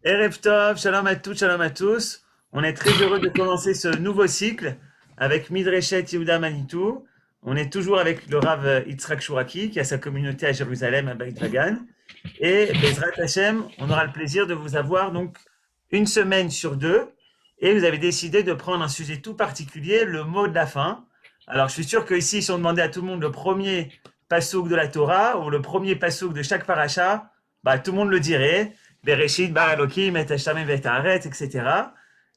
Erev Tov, shalom à toutes, shalom à tous. On est très heureux de commencer ce nouveau cycle avec Midreshet Yehuda Manitou. On est toujours avec le Rav Yitzhak Shuraki qui a sa communauté à Jérusalem, à Beit Vagan. Et Bezrat Hashem, on aura le plaisir de vous avoir donc une semaine sur deux. Et vous avez décidé de prendre un sujet tout particulier, le mot de la fin. Alors je suis sûr qu'ici, si on demandait à tout le monde le premier pasouk de la Torah ou le premier pasouk de chaque paracha, bah, tout le monde le dirait. Bereshit, Bar Elohim, Et Hashem, Et Haaretz, etc.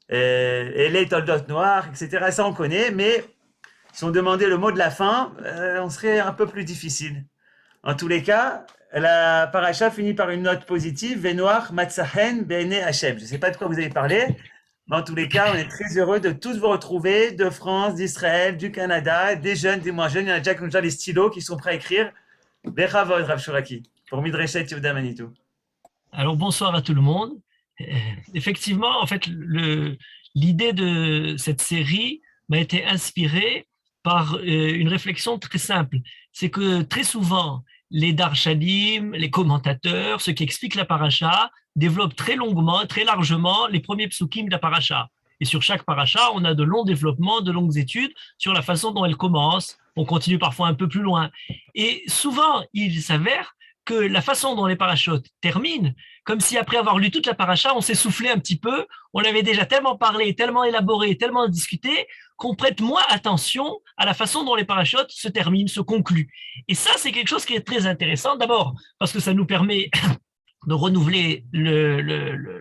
Et les Toldot noirs, etc. Ça, on connaît, mais si on demandait le mot de la fin, on serait un peu plus difficile. En tous les cas, la paracha finit par une note positive, Venoach Matzahen Bene Hashem. Je ne sais pas de quoi vous avez parlé, mais en tous les cas, on est très heureux de tous vous retrouver, de France, d'Israël, du Canada, des jeunes, des moins jeunes. Il y en a déjà qui ont déjà les stylos qui sont prêts à écrire. Bechavod, Rav Shuraki, pour Midreshet Yehuda Manitou. Alors bonsoir à tout le monde. Effectivement, en fait, l'idée de cette série m'a été inspirée par une réflexion très simple. C'est que très souvent, les darshanim, les commentateurs, ceux qui expliquent la paracha, développent très longuement, très largement les premiers psukim de la paracha. Et sur chaque paracha, on a de longs développements, de longues études sur la façon dont elle commence. On continue parfois un peu plus loin. Et souvent, il s'avère que la façon dont les parachutes terminent, comme si après avoir lu toute la paracha, on s'est soufflé un petit peu, on avait déjà tellement parlé, tellement élaboré, tellement discuté, qu'on prête moins attention à la façon dont les parachutes se terminent, se concluent. Et ça, c'est quelque chose qui est très intéressant, d'abord parce que ça nous permet de renouveler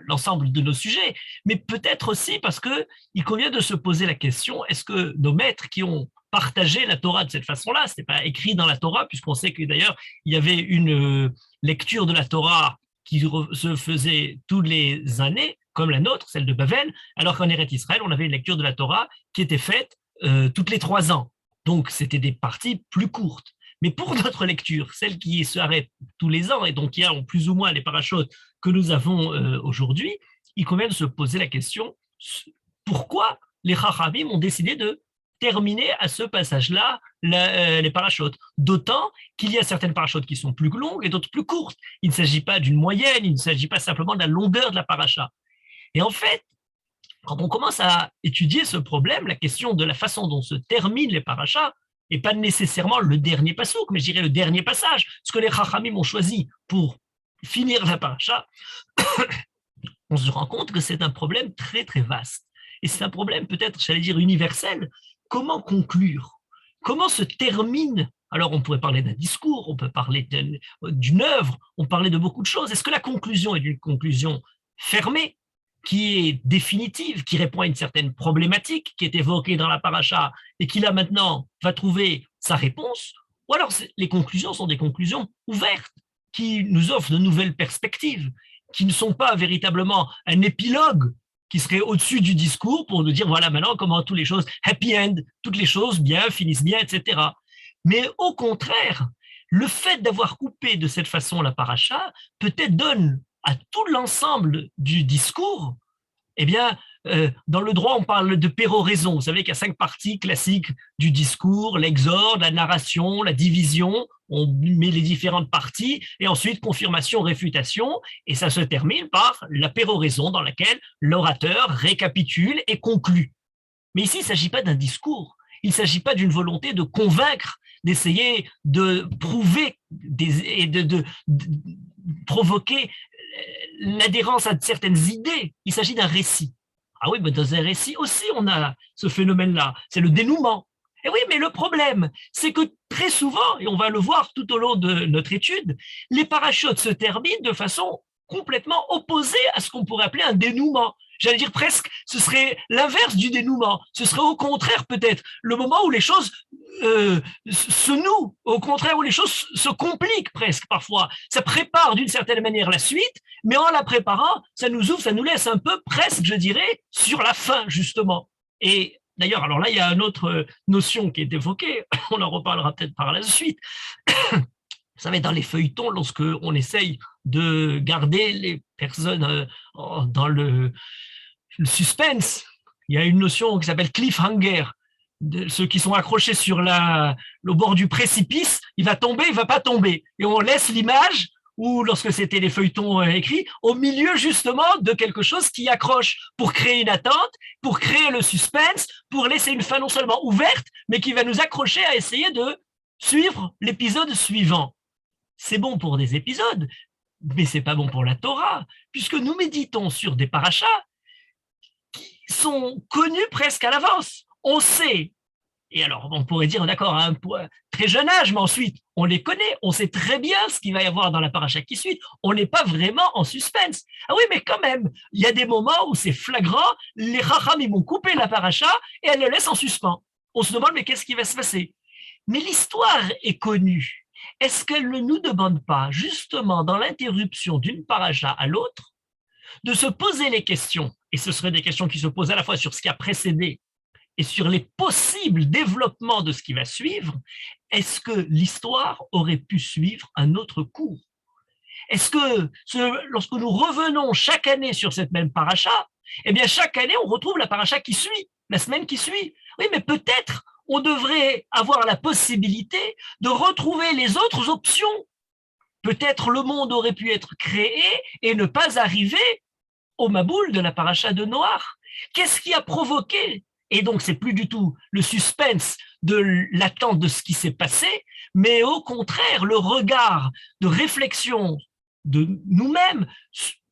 l'ensemble de nos sujets, mais peut-être aussi parce qu'il convient de se poser la question, est-ce que nos maîtres qui ont partagé la Torah de cette façon-là, ce n'est pas écrit dans la Torah, puisqu'on sait que d'ailleurs, il y avait une lecture de la Torah qui se faisait toutes les années, comme la nôtre, celle de Bavel, alors qu'en Eretz Israël, on avait une lecture de la Torah qui était faite toutes les 3 ans. Donc, c'était des parties plus courtes. Mais pour notre lecture, celle qui se arrête tous les ans, et donc qui a plus ou moins les parachutes que nous avons aujourd'hui, il convient de se poser la question, pourquoi les Chachamim ont décidé de terminer à ce passage-là les parachutes. D'autant qu'il y a certaines parachutes qui sont plus longues et d'autres plus courtes. Il ne s'agit pas d'une moyenne, il ne s'agit pas simplement de la longueur de la paracha. Et en fait, quand on commence à étudier ce problème, la question de la façon dont se terminent les parachas, et pas nécessairement le dernier pasouk, mais je dirais le dernier passage, ce que les Chachamim ont choisi pour finir la paracha, on se rend compte que c'est un problème très très vaste. Et c'est un problème peut-être, j'allais dire, universel. Comment conclure? Comment se termine? Alors on pourrait parler d'un discours, on peut parler d'une œuvre, on parlait de beaucoup de choses. Est-ce que la conclusion est une conclusion fermée, qui est définitive, qui répond à une certaine problématique qui est évoquée dans la paracha et qui là maintenant va trouver sa réponse, ou alors les conclusions sont des conclusions ouvertes, qui nous offrent de nouvelles perspectives, qui ne sont pas véritablement un épilogue qui serait au-dessus du discours pour nous dire voilà maintenant comment toutes les choses, happy end, toutes les choses bien, finissent bien, etc. Mais au contraire, le fait d'avoir coupé de cette façon la paracha peut-être donne à tout l'ensemble du discours, eh bien, dans le droit, on parle de péroraison. Vous savez qu'il y a 5 parties classiques du discours, l'exorde, la narration, la division, on met les différentes parties, et ensuite confirmation, réfutation, et ça se termine par la péroraison dans laquelle l'orateur récapitule et conclut. Mais ici, il ne s'agit pas d'un discours, il ne s'agit pas d'une volonté de convaincre, d'essayer de prouver et de provoquer l'adhérence à certaines idées. Il s'agit d'un récit. Ah oui, mais dans un récit aussi, on a ce phénomène-là. C'est le dénouement. Et oui, mais le problème, c'est que très souvent, et on va le voir tout au long de notre étude, les parachutes se terminent de façon complètement opposée à ce qu'on pourrait appeler un dénouement. J'allais dire presque, ce serait l'inverse du dénouement. Ce serait au contraire peut-être le moment où les choses se nouent, au contraire où les choses se compliquent presque parfois. Ça prépare d'une certaine manière la suite, mais en la préparant, ça nous ouvre, ça nous laisse un peu presque, je dirais, sur la fin justement. Et d'ailleurs, alors là, il y a une autre notion qui est évoquée, on en reparlera peut-être par la suite. Vous savez, dans les feuilletons, lorsque on essaye de garder les personnes dans le suspense, il y a une notion qui s'appelle cliffhanger. Ceux qui sont accrochés sur le bord du précipice, il va tomber, il ne va pas tomber. Et on laisse l'image ou lorsque c'était les feuilletons écrits, au milieu justement de quelque chose qui accroche pour créer une attente, pour créer le suspense, pour laisser une fin non seulement ouverte, mais qui va nous accrocher à essayer de suivre l'épisode suivant. C'est bon pour des épisodes, mais c'est pas bon pour la Torah, puisque nous méditons sur des parachas qui sont connus presque à l'avance. On sait, et alors on pourrait dire, d'accord, à un très jeune âge, mais ensuite on les connaît, on sait très bien ce qu'il va y avoir dans la paracha qui suit, on n'est pas vraiment en suspense. Ah oui, mais quand même, il y a des moments où c'est flagrant, les Chacham, ils vont couper la paracha et elles le laissent en suspens. On se demande, mais qu'est-ce qui va se passer? Mais l'histoire est connue. Est-ce qu'elle ne nous demande pas, justement, dans l'interruption d'une paracha à l'autre, de se poser les questions, et ce seraient des questions qui se posent à la fois sur ce qui a précédé et sur les possibles développements de ce qui va suivre, est-ce que l'histoire aurait pu suivre un autre cours? Est-ce que lorsque nous revenons chaque année sur cette même paracha, eh bien chaque année on retrouve la paracha qui suit, la semaine qui suit? Oui, mais peut-être on devrait avoir la possibilité de retrouver les autres options. Peut-être le monde aurait pu être créé et ne pas arriver au Maboul de la paracha de Noach. Qu'est-ce qui a provoqué? Et donc, c'est plus du tout le suspense de l'attente de ce qui s'est passé, mais au contraire, le regard de réflexion de nous-mêmes,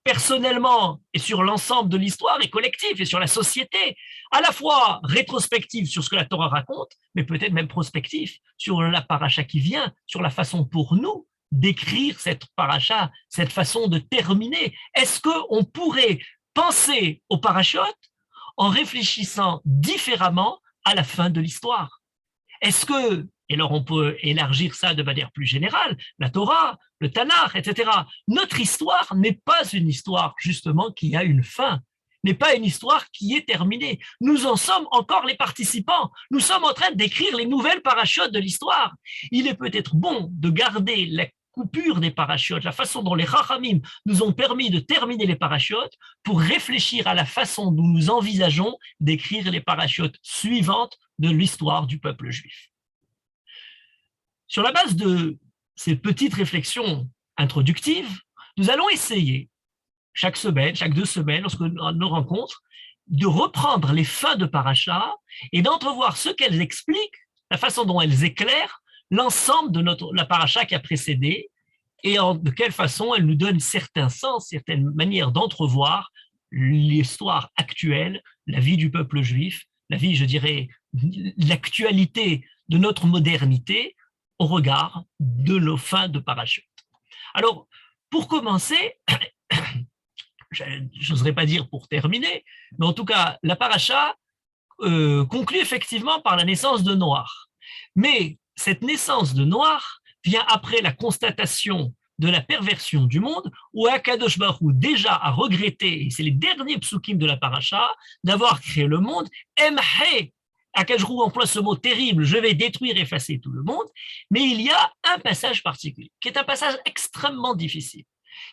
personnellement, et sur l'ensemble de l'histoire, et collectif, et sur la société, à la fois rétrospective sur ce que la Torah raconte, mais peut-être même prospectif sur la paracha qui vient, sur la façon pour nous d'écrire cette paracha, cette façon de terminer. Est-ce qu'on pourrait penser aux parachutes en réfléchissant différemment à la fin de l'histoire? Est-ce que, et alors on peut élargir ça de manière plus générale, la Torah, le Tanakh, etc. Notre histoire n'est pas une histoire justement qui a une fin, n'est pas une histoire qui est terminée. Nous en sommes encore les participants. Nous sommes en train d'écrire les nouvelles parachutes de l'histoire. Il est peut-être bon de garder la coupure des parachutes, la façon dont les Chachamim nous ont permis de terminer les parachutes pour réfléchir à la façon dont nous envisageons d'écrire les parachutes suivantes de l'histoire du peuple juif. Sur la base de ces petites réflexions introductives, nous allons essayer chaque semaine, chaque 2 semaines, lorsque nos rencontres, de reprendre les fins de paracha et d'entrevoir ce qu'elles expliquent, la façon dont elles éclairent l'ensemble de la paracha qui a précédé et de quelle façon elle nous donne certains sens, certaines manières d'entrevoir l'histoire actuelle, la vie du peuple juif, la vie, je dirais, l'actualité de notre modernité au regard de nos fins de parachute. Alors, pour commencer, je n'oserais pas dire pour terminer, mais en tout cas, la paracha conclut effectivement par la naissance de Noach. Mais cette naissance de Noach vient après la constatation de la perversion du monde, où Akadosh Baruch Hu déjà a regretté, et c'est les derniers psukim de la paracha, d'avoir créé le monde. Emhe, Akadosh Baruch Hu emploie ce mot terrible, je vais détruire, effacer tout le monde, mais il y a un passage particulier, qui est un passage extrêmement difficile.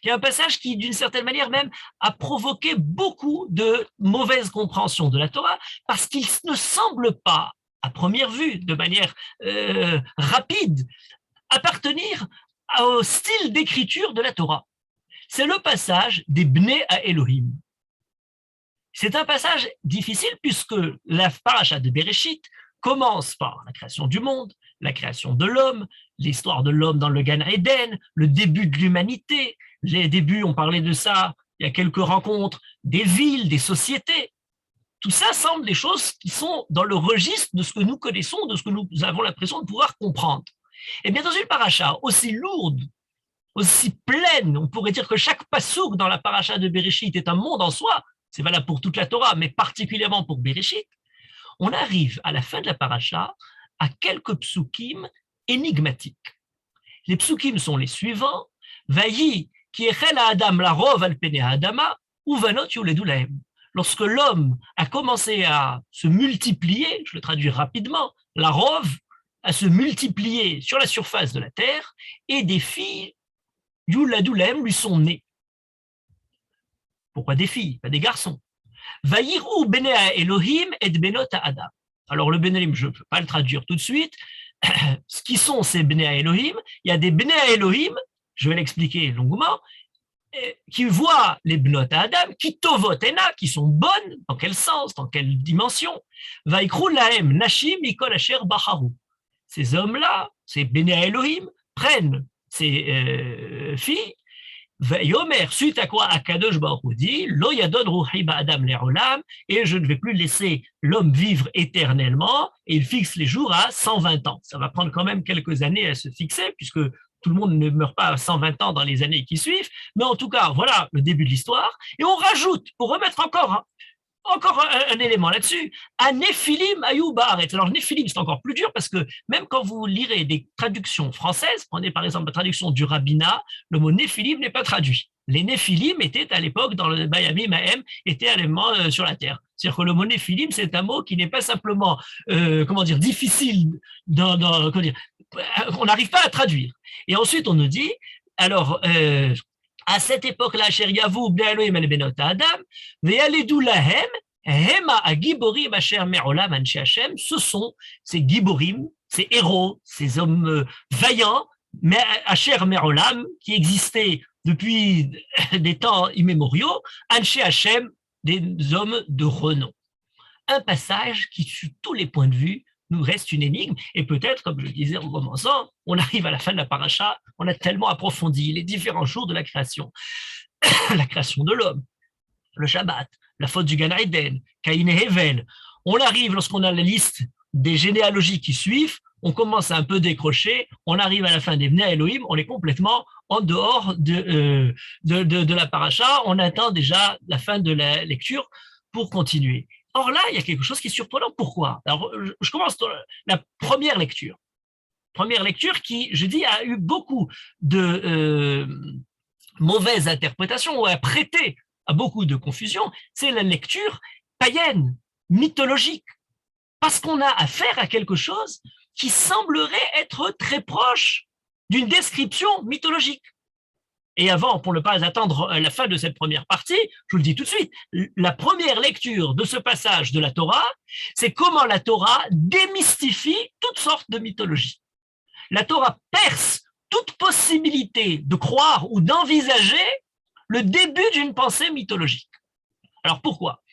Il y a un passage qui, d'une certaine manière même, a provoqué beaucoup de mauvaises compréhensions de la Torah, parce qu'il ne semble pas, à première vue, de manière rapide, appartenir au style d'écriture de la Torah. C'est le passage des Bnei à Elohim. C'est un passage difficile puisque la paracha de Bereshit commence par la création du monde, la création de l'homme, l'histoire de l'homme dans le Gan Eden, le début de l'humanité. Les débuts, on parlait de ça, il y a quelques rencontres, des villes, des sociétés. Tout ça semble des choses qui sont dans le registre de ce que nous connaissons, de ce que nous avons l'impression de pouvoir comprendre. Et bien dans une paracha aussi lourde, aussi pleine, on pourrait dire que chaque passouk dans la paracha de Bereshit est un monde en soi, c'est valable pour toute la Torah, mais particulièrement pour Bereshit, on arrive à la fin de la paracha à quelques psukim énigmatiques. Les psukim sont les suivants: Vayi ki echel ha'adam larov al penei ha'adama uvanot yuledu lahem. Lorsque l'homme a commencé à se multiplier, je le traduis rapidement, larov, à se multiplier sur la surface de la terre, et des filles, yuledu lahem, lui sont nées. Pourquoi des filles, pas des garçons? Vayiru bnei Elohim et benot Adam. Alors le Benelim, je ne peux pas le traduire tout de suite. Ce qui sont ces Bnei Elohim, il y a des Bnei Elohim je vais l'expliquer longuement, qui voient les bnot Adam, qui tovotena, qui sont bonnes, dans quel sens, dans quelle dimension, vaikru lahem nashim mikol asher bacharu. Ces hommes-là, ces béné Elohim, prennent ces filles. Yomer, suite à quoi Akadosh Baruch Hu dit, Lo yadon ruhi ba'adam le'olam, et je ne vais plus laisser l'homme vivre éternellement, et il fixe les jours à 120 ans. Ça va prendre quand même quelques années à se fixer, puisque tout le monde ne meurt pas à 120 ans dans les années qui suivent, mais en tout cas, voilà le début de l'histoire, et on rajoute, pour remettre encore un élément là-dessus, un Néphilim ayou ba'aretz. Alors, Néphilim, c'est encore plus dur parce que même quand vous lirez des traductions françaises, prenez par exemple la traduction du rabbinat, le mot Néphilim n'est pas traduit. Les Néphilim étaient à l'époque, dans le Bayami Mahem, étaient éléments sur la terre. C'est-à-dire que le mot Néphilim, c'est un mot qui n'est pas simplement, difficile, on n'arrive pas à traduire. Et ensuite, on nous dit, alors, à cette époque-là, cher Yavou, Bnei Elohim el Benot Adam, ve'yaledou lahem, hema agiborim asher me'olam anshe Hashem, ce sont ces giborim, ces héros, ces hommes vaillants, asher me'olam, qui existaient depuis des temps immémoriaux, anshe Hashem, des hommes de renom. Un passage qui, sur tous les points de vue, nous reste une énigme, et peut-être, comme je le disais en commençant, on arrive à la fin de la paracha, on a tellement approfondi les différents jours de la création de l'homme, le Shabbat, la faute du Gan Eden, Caïn et Hevel. On arrive, lorsqu'on a la liste des généalogies qui suivent, on commence à un peu décrocher, on arrive à la fin des Bnei Elohim, on est complètement en dehors de la paracha, on attend déjà la fin de la lecture pour continuer. Or là, il y a quelque chose qui est surprenant. Pourquoi? Alors, je commence dans la première lecture. Première lecture qui, je dis, a eu beaucoup de mauvaises interprétations ou a prêté à beaucoup de confusion. C'est la lecture païenne, mythologique. Parce qu'on a affaire à quelque chose qui semblerait être très proche d'une description mythologique. Et avant, pour ne pas attendre la fin de cette première partie, je vous le dis tout de suite, la première lecture de ce passage de la Torah, c'est comment la Torah démystifie toutes sortes de mythologies. La Torah perce toute possibilité de croire ou d'envisager le début d'une pensée mythologique. Alors pourquoi?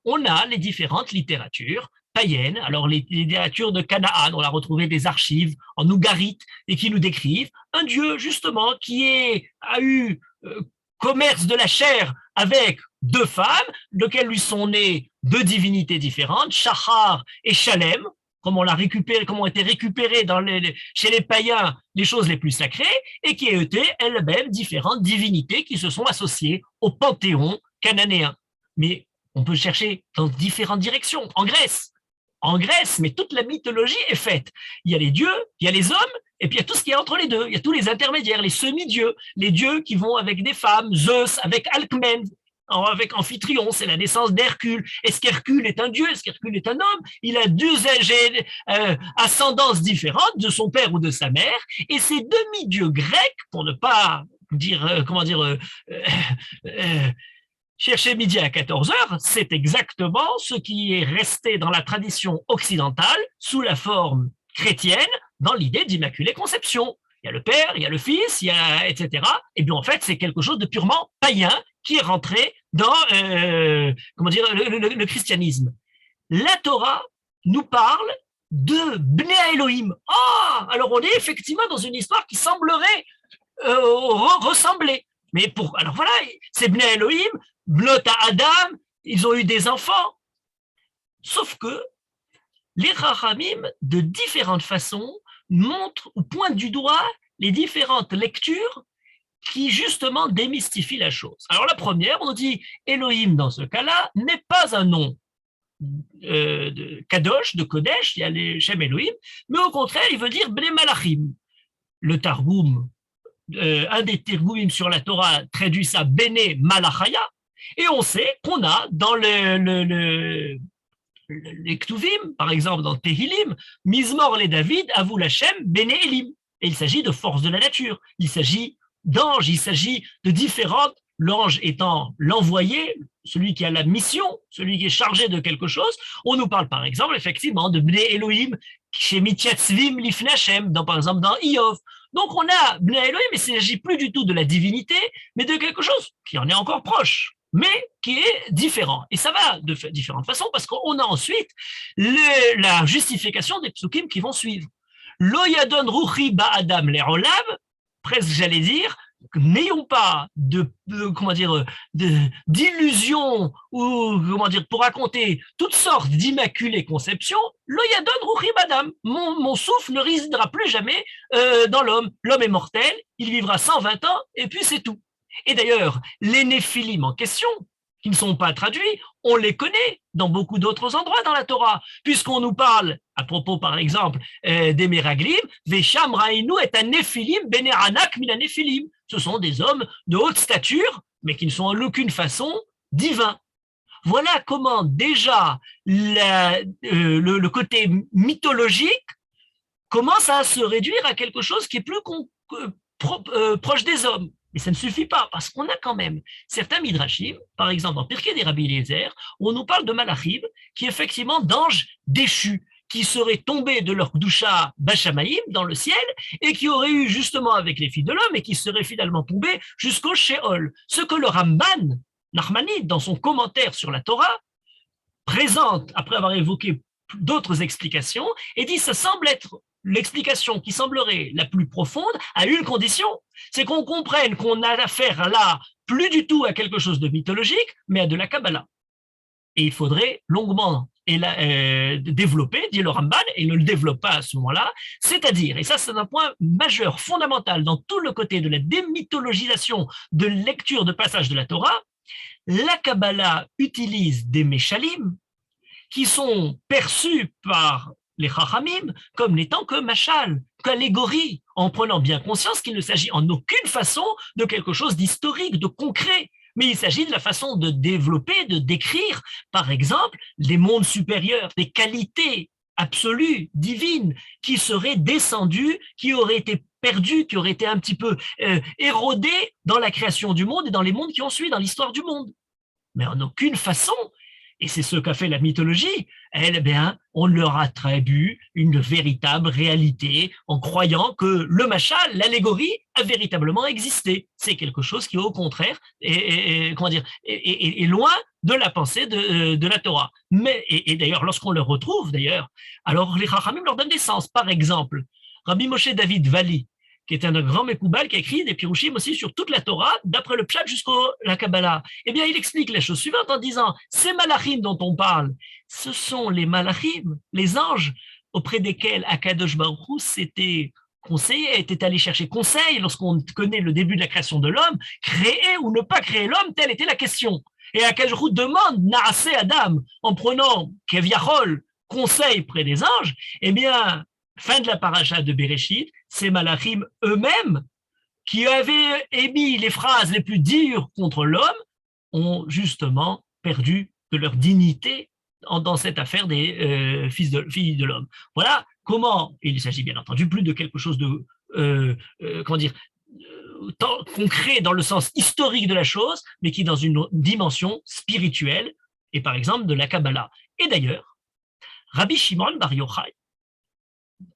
On a les différentes littératures païennes. Alors les littératures de Canaan, on a retrouvé des archives en ougarite et qui nous décrivent un dieu justement qui a eu commerce de la chair avec deux femmes, desquelles lui sont nées deux divinités différentes, Shachar et Shalem, comme on l'a récupéré, comme ont été récupérées chez les païens les choses les plus sacrées, et qui étaient elles-mêmes différentes divinités qui se sont associées au panthéon cananéen. Mais on peut chercher dans différentes directions. En Grèce, mais toute la mythologie est faite. Il y a les dieux, il y a les hommes, et puis il y a tout ce qui est entre les deux. Il y a tous les intermédiaires, les semi-dieux, les dieux qui vont avec des femmes, Zeus avec Alcmène, avec Amphitryon, c'est la naissance d'Hercule. Est-ce qu'Hercule est un dieu? Est-ce qu'Hercule est un homme? Il a deux ascendances différentes de son père ou de sa mère, et ces demi-dieux grecs, pour ne pas dire, chercher midi à 14 heures, c'est exactement ce qui est resté dans la tradition occidentale sous la forme chrétienne dans l'idée d'immaculée conception. Il y a le Père, il y a le Fils, il y a etc. Et bien en fait, c'est quelque chose de purement païen qui est rentré dans le christianisme. La Torah nous parle de Bnei Elohim. Alors on est effectivement dans une histoire qui semblerait ressembler. Mais alors voilà, c'est Bnei Elohim, Bnot Adam, ils ont eu des enfants. Sauf que les Chachamim, de différentes façons, montrent ou pointent du doigt les différentes lectures qui justement démystifient la chose. Alors la première, on dit Elohim dans ce cas-là n'est pas un nom de Kadosh, de Kodesh, il y a les Shem Elohim, mais au contraire, il veut dire Bnei Malachim. Le Targum, un des Targumim sur la Torah traduit ça Bnei Malachaya, et on sait qu'on a dans les Ktuvim, par exemple dans Tehilim, Mizmor le David, Avou Lachem, Bnei Elim. Et il s'agit de forces de la nature, il s'agit d'anges, il s'agit de différentes, l'ange étant l'envoyé, celui qui a la mission, celui qui est chargé de quelque chose. On nous parle par exemple effectivement de Bnei Elohim chez Mityatzvim Lifnei Hashem, par exemple dans Iyov. Donc on a Bnei Elohim, mais il ne s'agit plus du tout de la divinité, mais de quelque chose qui en est encore proche, mais qui est différent. Et ça va de différentes façons, parce qu'on a ensuite la justification des psukim qui vont suivre. Lo yadon ruchi ba'adam le'olam, presque j'allais dire, n'ayons pas d'illusions ou pour raconter toutes sortes d'immaculées conceptions. Lo yadon ruchi ba'adam, mon souffle ne résidera plus jamais dans l'homme. L'homme est mortel, il vivra 120 ans et puis c'est tout. Et d'ailleurs, les néphilim en question, qui ne sont pas traduits, on les connaît dans beaucoup d'autres endroits dans la Torah, puisqu'on nous parle, à propos par exemple des Meraglim, Vesham Rainu est un Néphilim, Bene Anak mina Néphilim. Ce sont des hommes de haute stature, mais qui ne sont en aucune façon divins. Voilà comment déjà le côté mythologique commence à se réduire à quelque chose qui est plus proche des hommes. Mais ça ne suffit pas, parce qu'on a quand même certains midrashim, par exemple en Pirkei des Rabbi Eliezer, où on nous parle de malachim, qui effectivement d'anges déchus, qui seraient tombés de leur doucha Bachamaïm dans le ciel, et qui auraient eu justement avec les filles de l'homme, et qui seraient finalement tombés jusqu'au Sheol. Ce que le Ramban, Nachmanide, dans son commentaire sur la Torah, présente, après avoir évoqué d'autres explications, et dit ça semble être l'explication qui semblerait la plus profonde à une condition, c'est qu'on comprenne qu'on a affaire là plus du tout à quelque chose de mythologique, mais à de la Kabbalah. Et il faudrait longuement développer, dit le Ramban, et ne le développe pas à ce moment-là, c'est-à-dire, et ça c'est un point majeur, fondamental dans tout le côté de la démythologisation de lecture de passages de la Torah, la Kabbalah utilise des Meshalim qui sont perçus par les Chachamim comme n'étant que machal, qu'allégorie, en prenant bien conscience qu'il ne s'agit en aucune façon de quelque chose d'historique, de concret, mais il s'agit de la façon de développer, de décrire, par exemple, les mondes supérieurs, des qualités absolues, divines, qui seraient descendues, qui auraient été perdues, qui auraient été un petit peu érodées dans la création du monde et dans les mondes qui ont suivi, dans l'histoire du monde. Mais en aucune façon, et c'est ce qu'a fait la mythologie, eh bien, on leur attribue une véritable réalité en croyant que le machal, l'allégorie, a véritablement existé. C'est quelque chose qui, au contraire, est loin de la pensée de la Torah. Mais, et d'ailleurs, lorsqu'on le retrouve, d'ailleurs, alors les Chachamim leur donnent des sens. Par exemple, Rabbi Moshe David Vali, qui est un grand Mekoubal, qui a écrit des Pirushim aussi sur toute la Torah, d'après le Pshat jusqu'à la Kabbalah. Eh bien, il explique la chose suivante en disant, ces malachim dont on parle, ce sont les malachim, les anges, auprès desquels Akadosh Baruch Hu s'était conseillé, était allé chercher conseil lorsqu'on connaît le début de la création de l'homme, créer ou ne pas créer l'homme, telle était la question. Et Akadosh Baruch Hu demande Naaseh Adam, en prenant Keviachol, conseil près des anges, eh bien, fin de la paracha de Bereshit, ces malachim eux-mêmes, qui avaient émis les phrases les plus dures contre l'homme, ont justement perdu de leur dignité dans cette affaire des filles de l'homme. Voilà comment, il s'agit bien entendu plus de quelque chose de, concret dans le sens historique de la chose, mais qui est dans une dimension spirituelle, et par exemple de la Kabbalah. Et d'ailleurs, Rabbi Shimon Bar Yochai,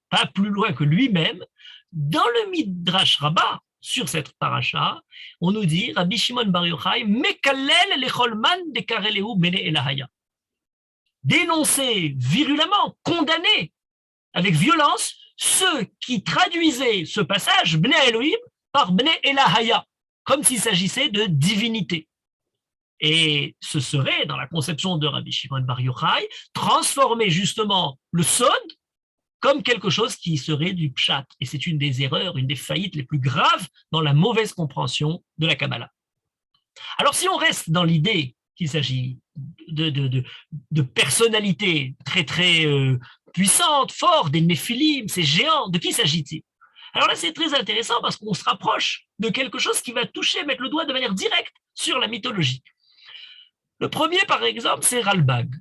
pas plus loin que lui-même, dans le Midrash Rabbah, sur cette paracha, on nous dit, Rabbi Shimon Bar Yochai, Mekalel lecholman dekareleu bene elahaya. Dénoncer virulemment, condamner avec violence ceux qui traduisaient ce passage, Bnei Elohim, par Bnei Elahaya, comme s'il s'agissait de divinité. Et ce serait, dans la conception de Rabbi Shimon Bar Yochai, transformer justement le sod comme quelque chose qui serait du pshat. Et c'est une des erreurs, une des faillites les plus graves dans la mauvaise compréhension de la Kabbalah. Alors si on reste dans l'idée qu'il s'agit de personnalités très très puissantes, fortes, des néphilim, ces géants, de qui s'agit-il? Alors là c'est très intéressant parce qu'on se rapproche de quelque chose qui va toucher, mettre le doigt de manière directe sur la mythologie. Le premier par exemple c'est Ralbag.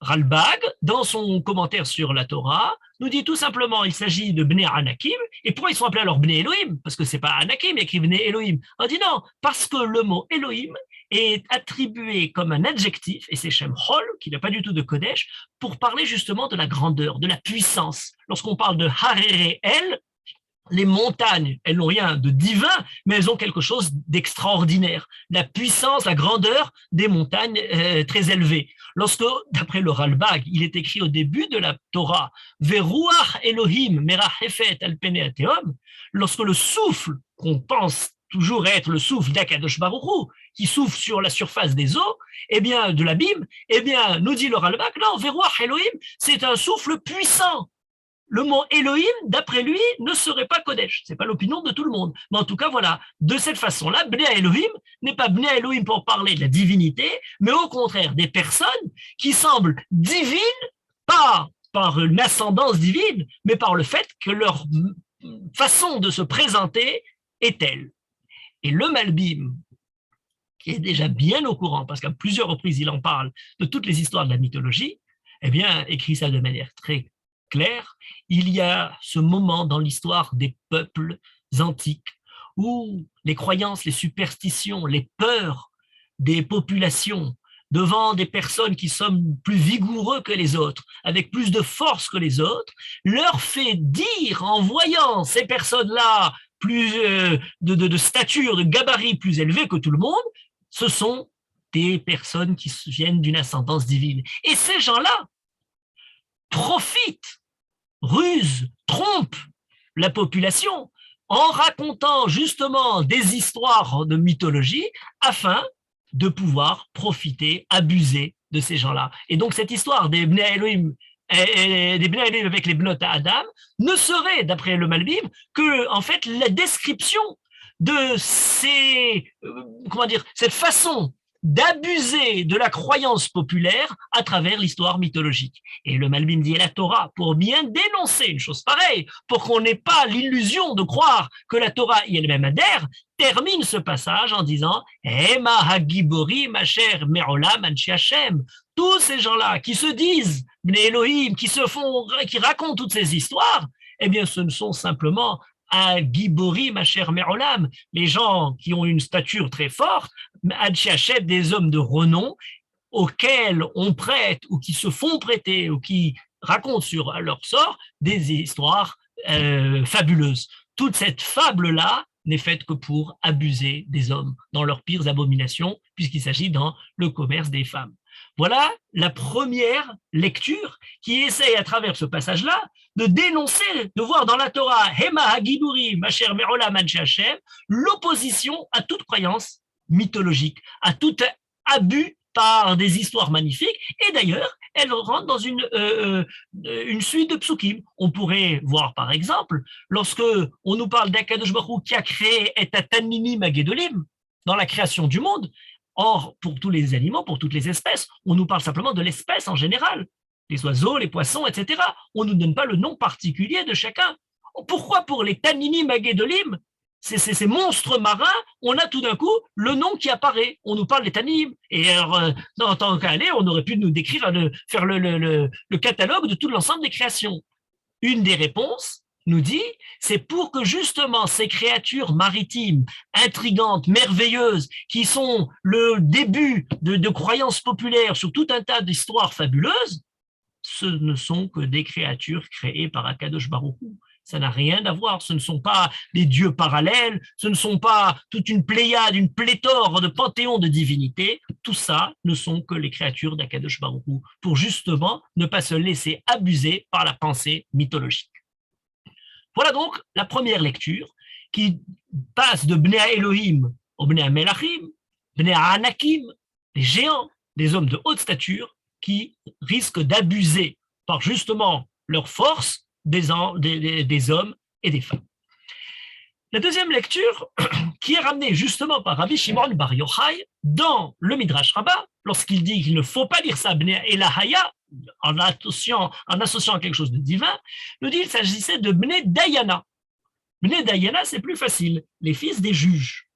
Ralbag, dans son commentaire sur la Torah, nous dit tout simplement il s'agit de Bnei Anakim. Et pourquoi ils sont appelés alors Bnei Elohim? Parce que c'est pas Anakim, il y a écrit Bnei Elohim. On dit non, parce que le mot Elohim est attribué comme un adjectif, et c'est Shem Hol, qui n'a pas du tout de Kodesh, pour parler justement de la grandeur, de la puissance. Lorsqu'on parle de Harere El, Les montagnes, elles n'ont rien de divin, mais elles ont quelque chose d'extraordinaire. La puissance, la grandeur des montagnes très élevées. Lorsque, d'après le Ralbag, il est écrit au début de la Torah, Veruach Elohim merachefet al pene atehom, lorsque le souffle, qu'on pense toujours être le souffle d'Akadosh Baruch Hu, qui souffle sur la surface des eaux, eh bien, de l'abîme, eh bien, nous dit le Ralbag, non, Veruach Elohim, c'est un souffle puissant. Le mot Elohim, d'après lui, ne serait pas Kodesh. Ce n'est pas l'opinion de tout le monde. Mais en tout cas, voilà, de cette façon-là, Bnei Elohim n'est pas Bnei Elohim pour parler de la divinité, mais au contraire des personnes qui semblent divines, pas par une ascendance divine, mais par le fait que leur façon de se présenter est telle. Et le Malbim, qui est déjà bien au courant, parce qu'à plusieurs reprises il en parle de toutes les histoires de la mythologie, eh bien, écrit ça de manière très clair, il y a ce moment dans l'histoire des peuples antiques où les croyances, les superstitions, les peurs des populations devant des personnes qui sont plus vigoureux que les autres, avec plus de force que les autres, leur fait dire en voyant ces personnes-là plus de stature, de gabarit plus élevé que tout le monde, ce sont des personnes qui viennent d'une ascendance divine. Et ces gens-là profitent, rusent, trompent la population en racontant justement des histoires de mythologie afin de pouvoir profiter, abuser de ces gens-là. Et donc cette histoire des Bnei Elohim avec les Bnot Adam ne serait, d'après le Malbim, que en fait la description de cette façon d'abuser de la croyance populaire à travers l'histoire mythologique. Et le Malbim dit, et la Torah, pour bien dénoncer une chose pareille, pour qu'on n'ait pas l'illusion de croire que la Torah y elle-même adhère, termine ce passage en disant Ema hagibori macher merolam anshi Hashem. Tous ces gens-là qui se disent Bnei Elohim, qui racontent toutes ces histoires, eh bien ce ne sont simplement Gibori, Macher Merolam, les gens qui ont une stature très forte, achètent des hommes de renom auxquels on prête ou qui se font prêter ou qui racontent sur leur sort des histoires fabuleuses. Toute cette fable-là n'est faite que pour abuser des hommes dans leurs pires abominations, puisqu'il s'agit dans le commerce des femmes. Voilà la première lecture qui essaye à travers ce passage-là de dénoncer, de voir dans la Torah Hema Hagiburi, Macher Merolam Anshi Hashem, l'opposition à toute croyance mythologique, à tout abus par des histoires magnifiques. Et d'ailleurs, elle rentre dans une suite de psukim. On pourrait voir par exemple, lorsque on nous parle d'Akadosh Baruch Hu qui a créé et Tanini Magedolim dans la création du monde. Or, pour tous les animaux, pour toutes les espèces, on nous parle simplement de l'espèce en général, les oiseaux, les poissons, etc. On ne nous donne pas le nom particulier de chacun. Pourquoi pour les Tanini Magedolim, ces monstres marins, on a tout d'un coup le nom qui apparaît. On nous parle des Taninim. Et alors, en tant qu'aller, on aurait pu nous décrire, faire le catalogue de tout l'ensemble des créations. Une des réponses nous dit, c'est pour que justement ces créatures maritimes, intrigantes, merveilleuses, qui sont le début de croyances populaires sur tout un tas d'histoires fabuleuses, ce ne sont que des créatures créées par Akadosh Baruch Hu. Ça n'a rien à voir, ce ne sont pas des dieux parallèles, ce ne sont pas toute une pléiade, une pléthore de panthéons de divinités, tout ça ne sont que les créatures d'Akadosh Baruch Hu, pour justement ne pas se laisser abuser par la pensée mythologique. Voilà donc la première lecture qui passe de Bnei Elohim au Bnei Melachim, Bnei Anakim, les géants, des hommes de haute stature qui risquent d'abuser par justement leur force des hommes et des femmes. La deuxième lecture, qui est ramenée justement par Rabbi Shimon Bar Yochai dans le Midrash Rabbah, lorsqu'il dit qu'il ne faut pas dire ça Bnei Elahaya, en associant à quelque chose de divin, nous dit qu'il s'agissait de Bnei Dayana. Bnei Dayana, c'est plus facile, les fils des juges.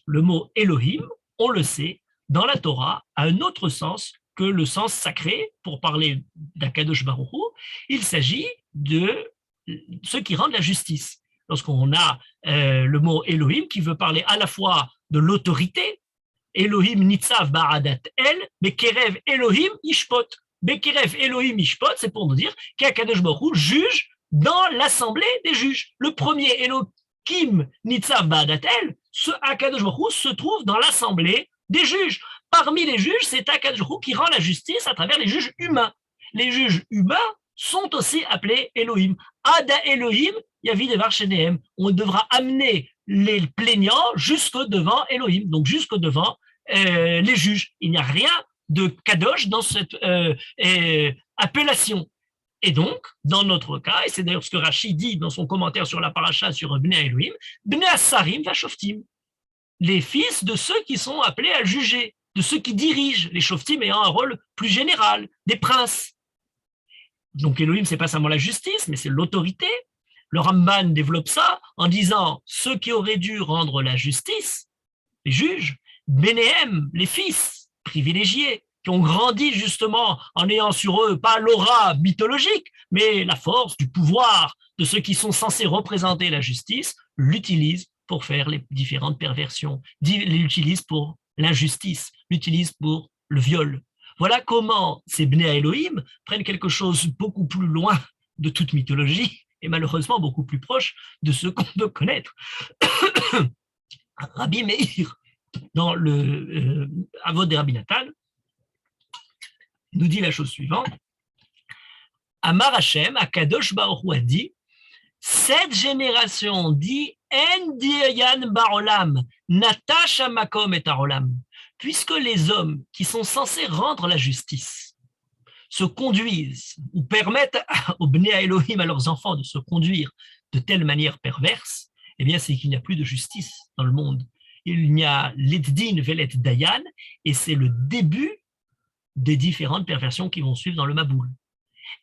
Le mot Elohim, on le sait, dans la Torah, a un autre sens que le sens sacré, pour parler d'Akadosh Baruch Hu. Il s'agit de ceux qui rendent la justice. Lorsqu'on a le mot Elohim qui veut parler à la fois de l'autorité, Elohim nitzav ba'adat el, bekerev Elohim ishpot. Bekerev Elohim ishpot, c'est pour nous dire qu'Akadosh Baruch Hu juge dans l'assemblée des juges. Le premier, Elohim Nitzav Ba'adatel, ce Akadosh Baruch Hu se trouve dans l'assemblée des juges. Parmi les juges, c'est Akadosh Baruch Hu qui rend la justice à travers les juges humains. Les juges humains sont aussi appelés Elohim. Ada Elohim, Yavi Devar Shenehem. On devra amener les plaignants jusque devant Elohim, donc jusque devant les juges. Il n'y a rien de kadosh dans cette appellation. Et donc, dans notre cas, et c'est d'ailleurs ce que Rashi dit dans son commentaire sur la paracha sur Bnei Elohim, Bnei Asarim Vashoftim, les fils de ceux qui sont appelés à juger, de ceux qui dirigent, les Shoftim ayant un rôle plus général, des princes. Donc Elohim, c'est pas seulement la justice, mais c'est l'autorité. Le Ramban développe ça en disant ceux qui auraient dû rendre la justice, les juges, Bénéhem, les fils privilégiés, qui ont grandi justement en ayant sur eux pas l'aura mythologique, mais la force du pouvoir de ceux qui sont censés représenter la justice, l'utilisent pour faire les différentes perversions, l'utilisent pour l'injustice, l'utilisent pour le viol. Voilà comment ces Bnei Elohim prennent quelque chose beaucoup plus loin de toute mythologie et malheureusement beaucoup plus proche de ce qu'on peut connaître. Rabbi Meir, dans le Avot de Rabbi Nathan, nous dit la chose suivante. Amar Hashem, Akadosh Baruch Hu a dit, cette génération dit En diyan barolam, natasha makom et arolam, puisque les hommes qui sont censés rendre la justice se conduisent ou permettent aux Bnei Elohim, à leurs enfants, de se conduire de telle manière perverse, eh bien, c'est qu'il n'y a plus de justice dans le monde. Il n'y a l'Eddin velet Dayan, et c'est le début des différentes perversions qui vont suivre dans le Maboul.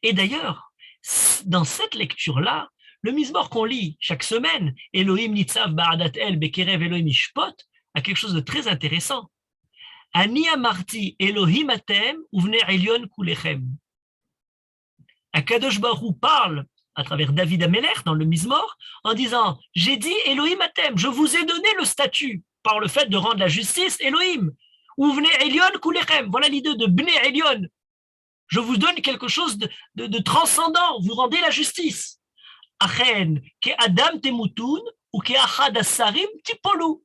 Et d'ailleurs, dans cette lecture-là, le Mizmor qu'on lit chaque semaine, Elohim Nitzav Ba'adat El Bekerev Elohim Ishpot, a quelque chose de très intéressant. Ani amarti Elohim atem uvnei Elyon kulechem. Akadosh Baruch Hu parle à travers David Amelech dans le Mizmor en disant « J'ai dit Elohim atem, je vous ai donné le statut par le fait de rendre la justice Elohim. Uvnei Elyon kulechem. Voilà l'idée de Bnei Elyon. Je vous donne quelque chose de transcendant, vous rendez la justice. Achen, ke Adam temutun ou ke achad asarim tipolu.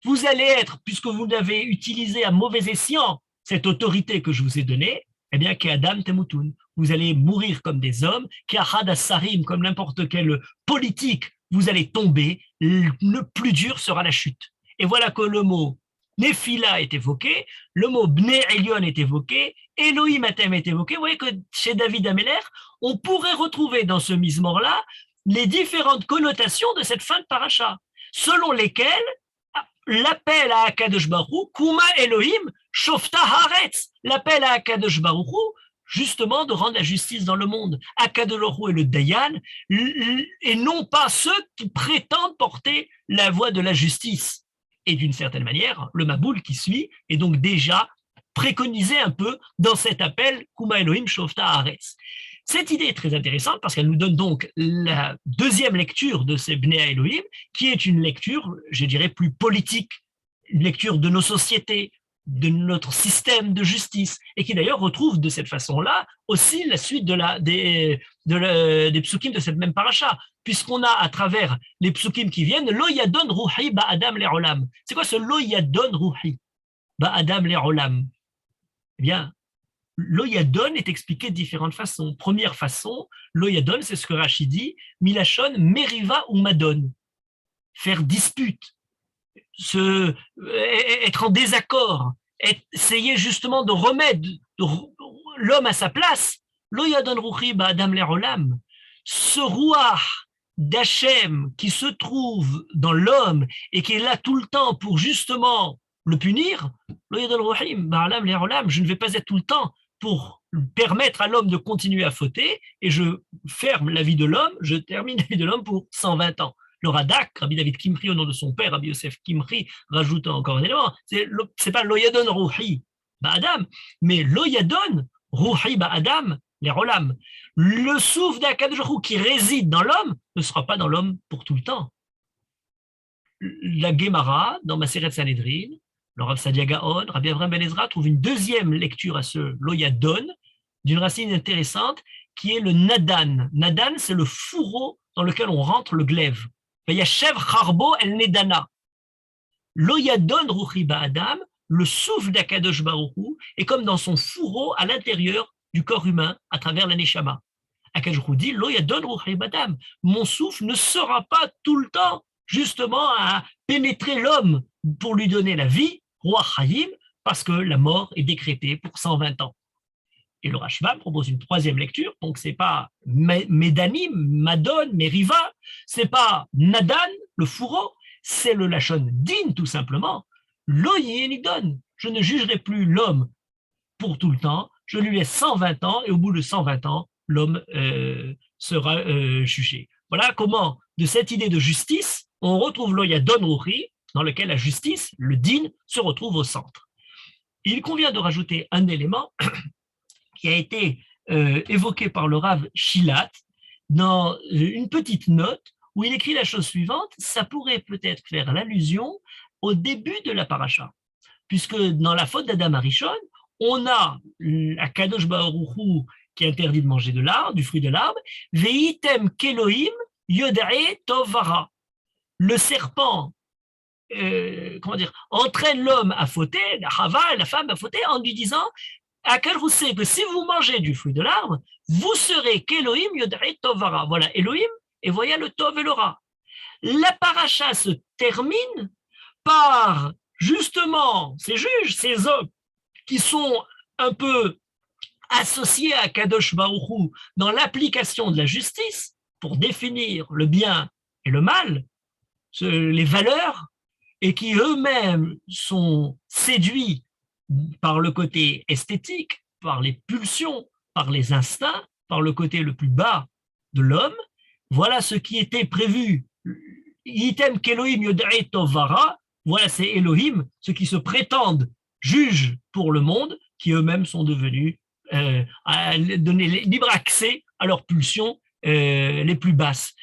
Vous allez être, puisque vous avez utilisé à mauvais escient cette autorité que je vous ai donnée, eh bien, ke Adam temutun. Vous allez mourir comme des hommes, ke achad asarim, comme n'importe quel politique, vous allez tomber, le plus dur sera la chute. Et voilà que le mot Nephila est évoqué, le mot Bnei Elyon est évoqué, Elohim Atem est évoqué. Vous voyez que chez David Amelech, on pourrait retrouver dans ce Mizmor-là les différentes connotations de cette fin de paracha, selon lesquelles l'appel à Akadosh Baruch Hu, Kuma Elohim, Shofta Haaretz, l'appel à Akadosh Baruch Hu, justement de rendre la justice dans le monde. Akadosh Baruch Hu est le Dayan, et non pas ceux qui prétendent porter la voie de la justice. Et d'une certaine manière, le Maboul qui suit est donc déjà préconisé un peu dans cet appel Kuma Elohim Shofta Haaretz. Cette idée est très intéressante parce qu'elle nous donne donc la deuxième lecture de ces Bnei Elohim, qui est une lecture, je dirais, plus politique, une lecture de nos sociétés, de notre système de justice, et qui d'ailleurs retrouve de cette façon-là aussi la suite des psukim de cette même paracha, puisqu'on a à travers les psukim qui viennent Lo yadon ruhi ba'adam le'olam. C'est quoi ce Lo yadon ruhi ba'adam le'olam? Eh bien, Lo yadon est expliqué de différentes façons. Première façon, Lo yadon, c'est ce que Rashi dit, milachon meriva ou madon, faire dispute, être en désaccord, essayer justement de remettre l'homme à sa place. Lo yadon ruhi ba'adam le'olam. Ce ruach d'Hachem qui se trouve dans l'homme et qui est là tout le temps pour justement le punir, Lo yadon ruhi ba'adam le'olam, je ne vais pas être tout le temps pour permettre à l'homme de continuer à fauter, et je ferme la vie de l'homme, je termine la vie de l'homme pour 120 ans. Le Radak, Rabbi David Kimri, au nom de son père, Rabbi Yosef Kimri, rajoute encore un élément, c'est pas Lo yadon ruhi ba'adam, mais Lo yadon ruhi ba'adam le'olam. Le souffle d'Akadosh Baruch Hu qui réside dans l'homme ne sera pas dans l'homme pour tout le temps. La Gemara, dans Maseret Sanhedrin, le Rav Sadia Gaon, Rabbi Avraham Ben Ezra trouve une deuxième lecture à ce Lo yadon, d'une racine intéressante, qui est le nadan. Nadan, c'est le fourreau dans lequel on rentre le glaive. Vayashev charbo el nedana. Lo yadon ruchi ba'adam, le souffle d'Akadosh Baruch Hu est comme dans son fourreau à l'intérieur du corps humain, à travers la neshama. Akadosh Baruch Hu dit, Lo yadon ruchi ba'adam, mon souffle ne sera pas tout le temps justement à pénétrer l'homme pour lui donner la vie, roi Chayim, parce que la mort est décrétée pour 120 ans. Et le Rashbam propose une troisième lecture, donc c'est pas Médanim, Madon, Meriva, c'est pas Nadan, le fourreau, c'est le Lachon Din tout simplement. Lo Yenidon, je ne jugerai plus l'homme pour tout le temps, je lui laisse 120 ans et au bout de 120 ans, l'homme sera jugé. Voilà comment, de cette idée de justice, on retrouve Lo Yadon Ruchi, dans lequel la justice, le Din, se retrouve au centre. Il convient de rajouter un élément qui a été évoqué par le Rav Shilat dans une petite note où il écrit la chose suivante, ça pourrait peut-être faire l'allusion au début de la paracha, puisque dans la faute d'Adam Arishon, on a Akadosh Baruch Hu qui interdit de manger de l'arbre, du fruit de l'arbre, Veitem Kelohim Yodae Tovara. Le serpent entraîne l'homme à fauter, la Chava, la femme à fauter, en lui disant Akadosh sait que si vous mangez du fruit de l'arbre, vous serez qu'Elohim Yodae Tovara. Voilà, Elohim, et voyez le Tov et le Ra. La paracha se termine par justement ces juges, ces hommes qui sont un peu associés à Kadosh Baruch Hu dans l'application de la justice pour définir le bien et le mal, les valeurs, et qui eux-mêmes sont séduits par le côté esthétique, par les pulsions, par les instincts, par le côté le plus bas de l'homme. Voilà ce qui était prévu. Item qu'Elohim Yodae Tovara, voilà c'est Elohim, ceux qui se prétendent juges pour le monde, qui eux-mêmes sont devenus à donner libre accès à leurs pulsions les plus basses.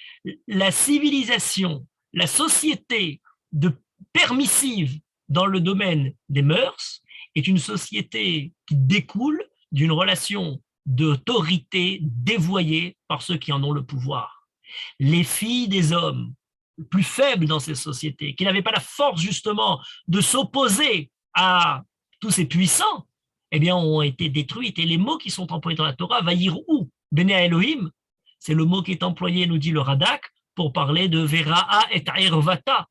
La civilisation, la société permissive dans le domaine des mœurs est une société qui découle d'une relation d'autorité dévoyée par ceux qui en ont le pouvoir. Les filles des hommes plus faibles dans ces sociétés, qui n'avaient pas la force justement de s'opposer à tous ces puissants, eh bien, ont été détruites. Et les mots qui sont employés dans la Torah, Vayirou, Bene Elohim, c'est le mot qui est employé, nous dit le Radak, pour parler de Vera'a et Ervata.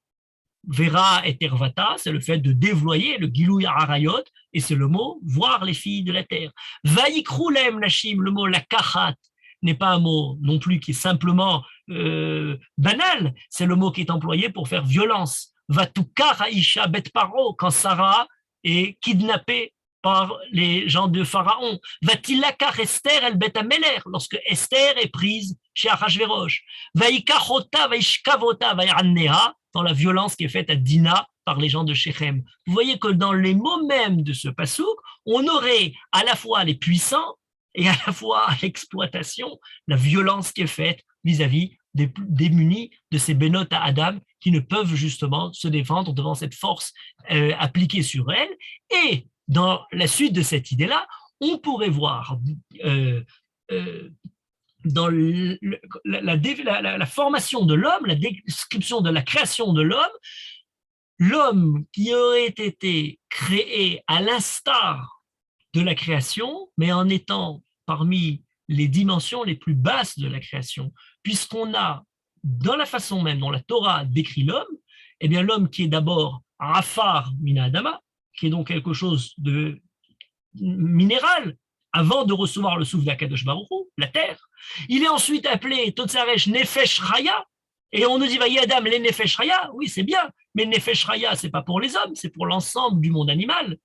Vera et Ervata, c'est le fait de dévoyer le Gilou Harayot, et c'est le mot voir les filles de la terre. Vayikrulem Nashim, le mot la kachat, n'est pas un mot non plus qui est simplement banal, c'est le mot qui est employé pour faire violence. Vatukar Aisha Bet Paro, quand Sarah est kidnappée par les gens de Pharaon. Vatilakar Esther El Bet Ameler, lorsque Esther est prise chez Achashverosh. Vaikachota Vaishkavota Vairannea, dans la violence qui est faite à Dina par les gens de Shechem. Vous voyez que dans les mots mêmes de ce passouk, on aurait à la fois les puissants et à la fois l'exploitation, la violence qui est faite vis-à-vis des démunis de ces bénotes à Adam qui ne peuvent justement se défendre devant cette force appliquée sur elles. Et dans la suite de cette idée-là, on pourrait voir dans la formation de l'homme, la description de la création de l'homme qui aurait été créé à l'instar de la création, mais en étant parmi les dimensions les plus basses de la création, puisqu'on a, dans la façon même dont la Torah décrit l'homme, eh bien l'homme qui est d'abord Afar Mina Adama, qui est donc quelque chose de minéral, avant de recevoir le souffle d'Akadosh Baruch Hu, la terre. Il est ensuite appelé Totsaresh Nefesh Raya, et on nous dit, Vayi Adam, les Nefesh Raya, oui c'est bien, mais Nefesh Raya, c'est pas pour les hommes, c'est pour l'ensemble du monde animal.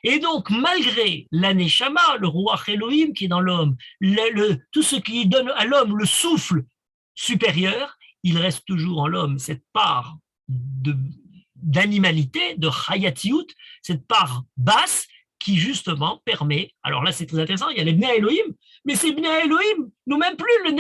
Et donc, malgré la Neshama, le Ruach Elohim qui est dans l'homme, tout ce qui donne à l'homme le souffle supérieur, il reste toujours en l'homme cette part d'animalité, de Hayatiout, cette part basse qui justement permet, alors là c'est très intéressant, il y a les Bnei Elohim, mais ces Bnei Elohim n'ont même plus le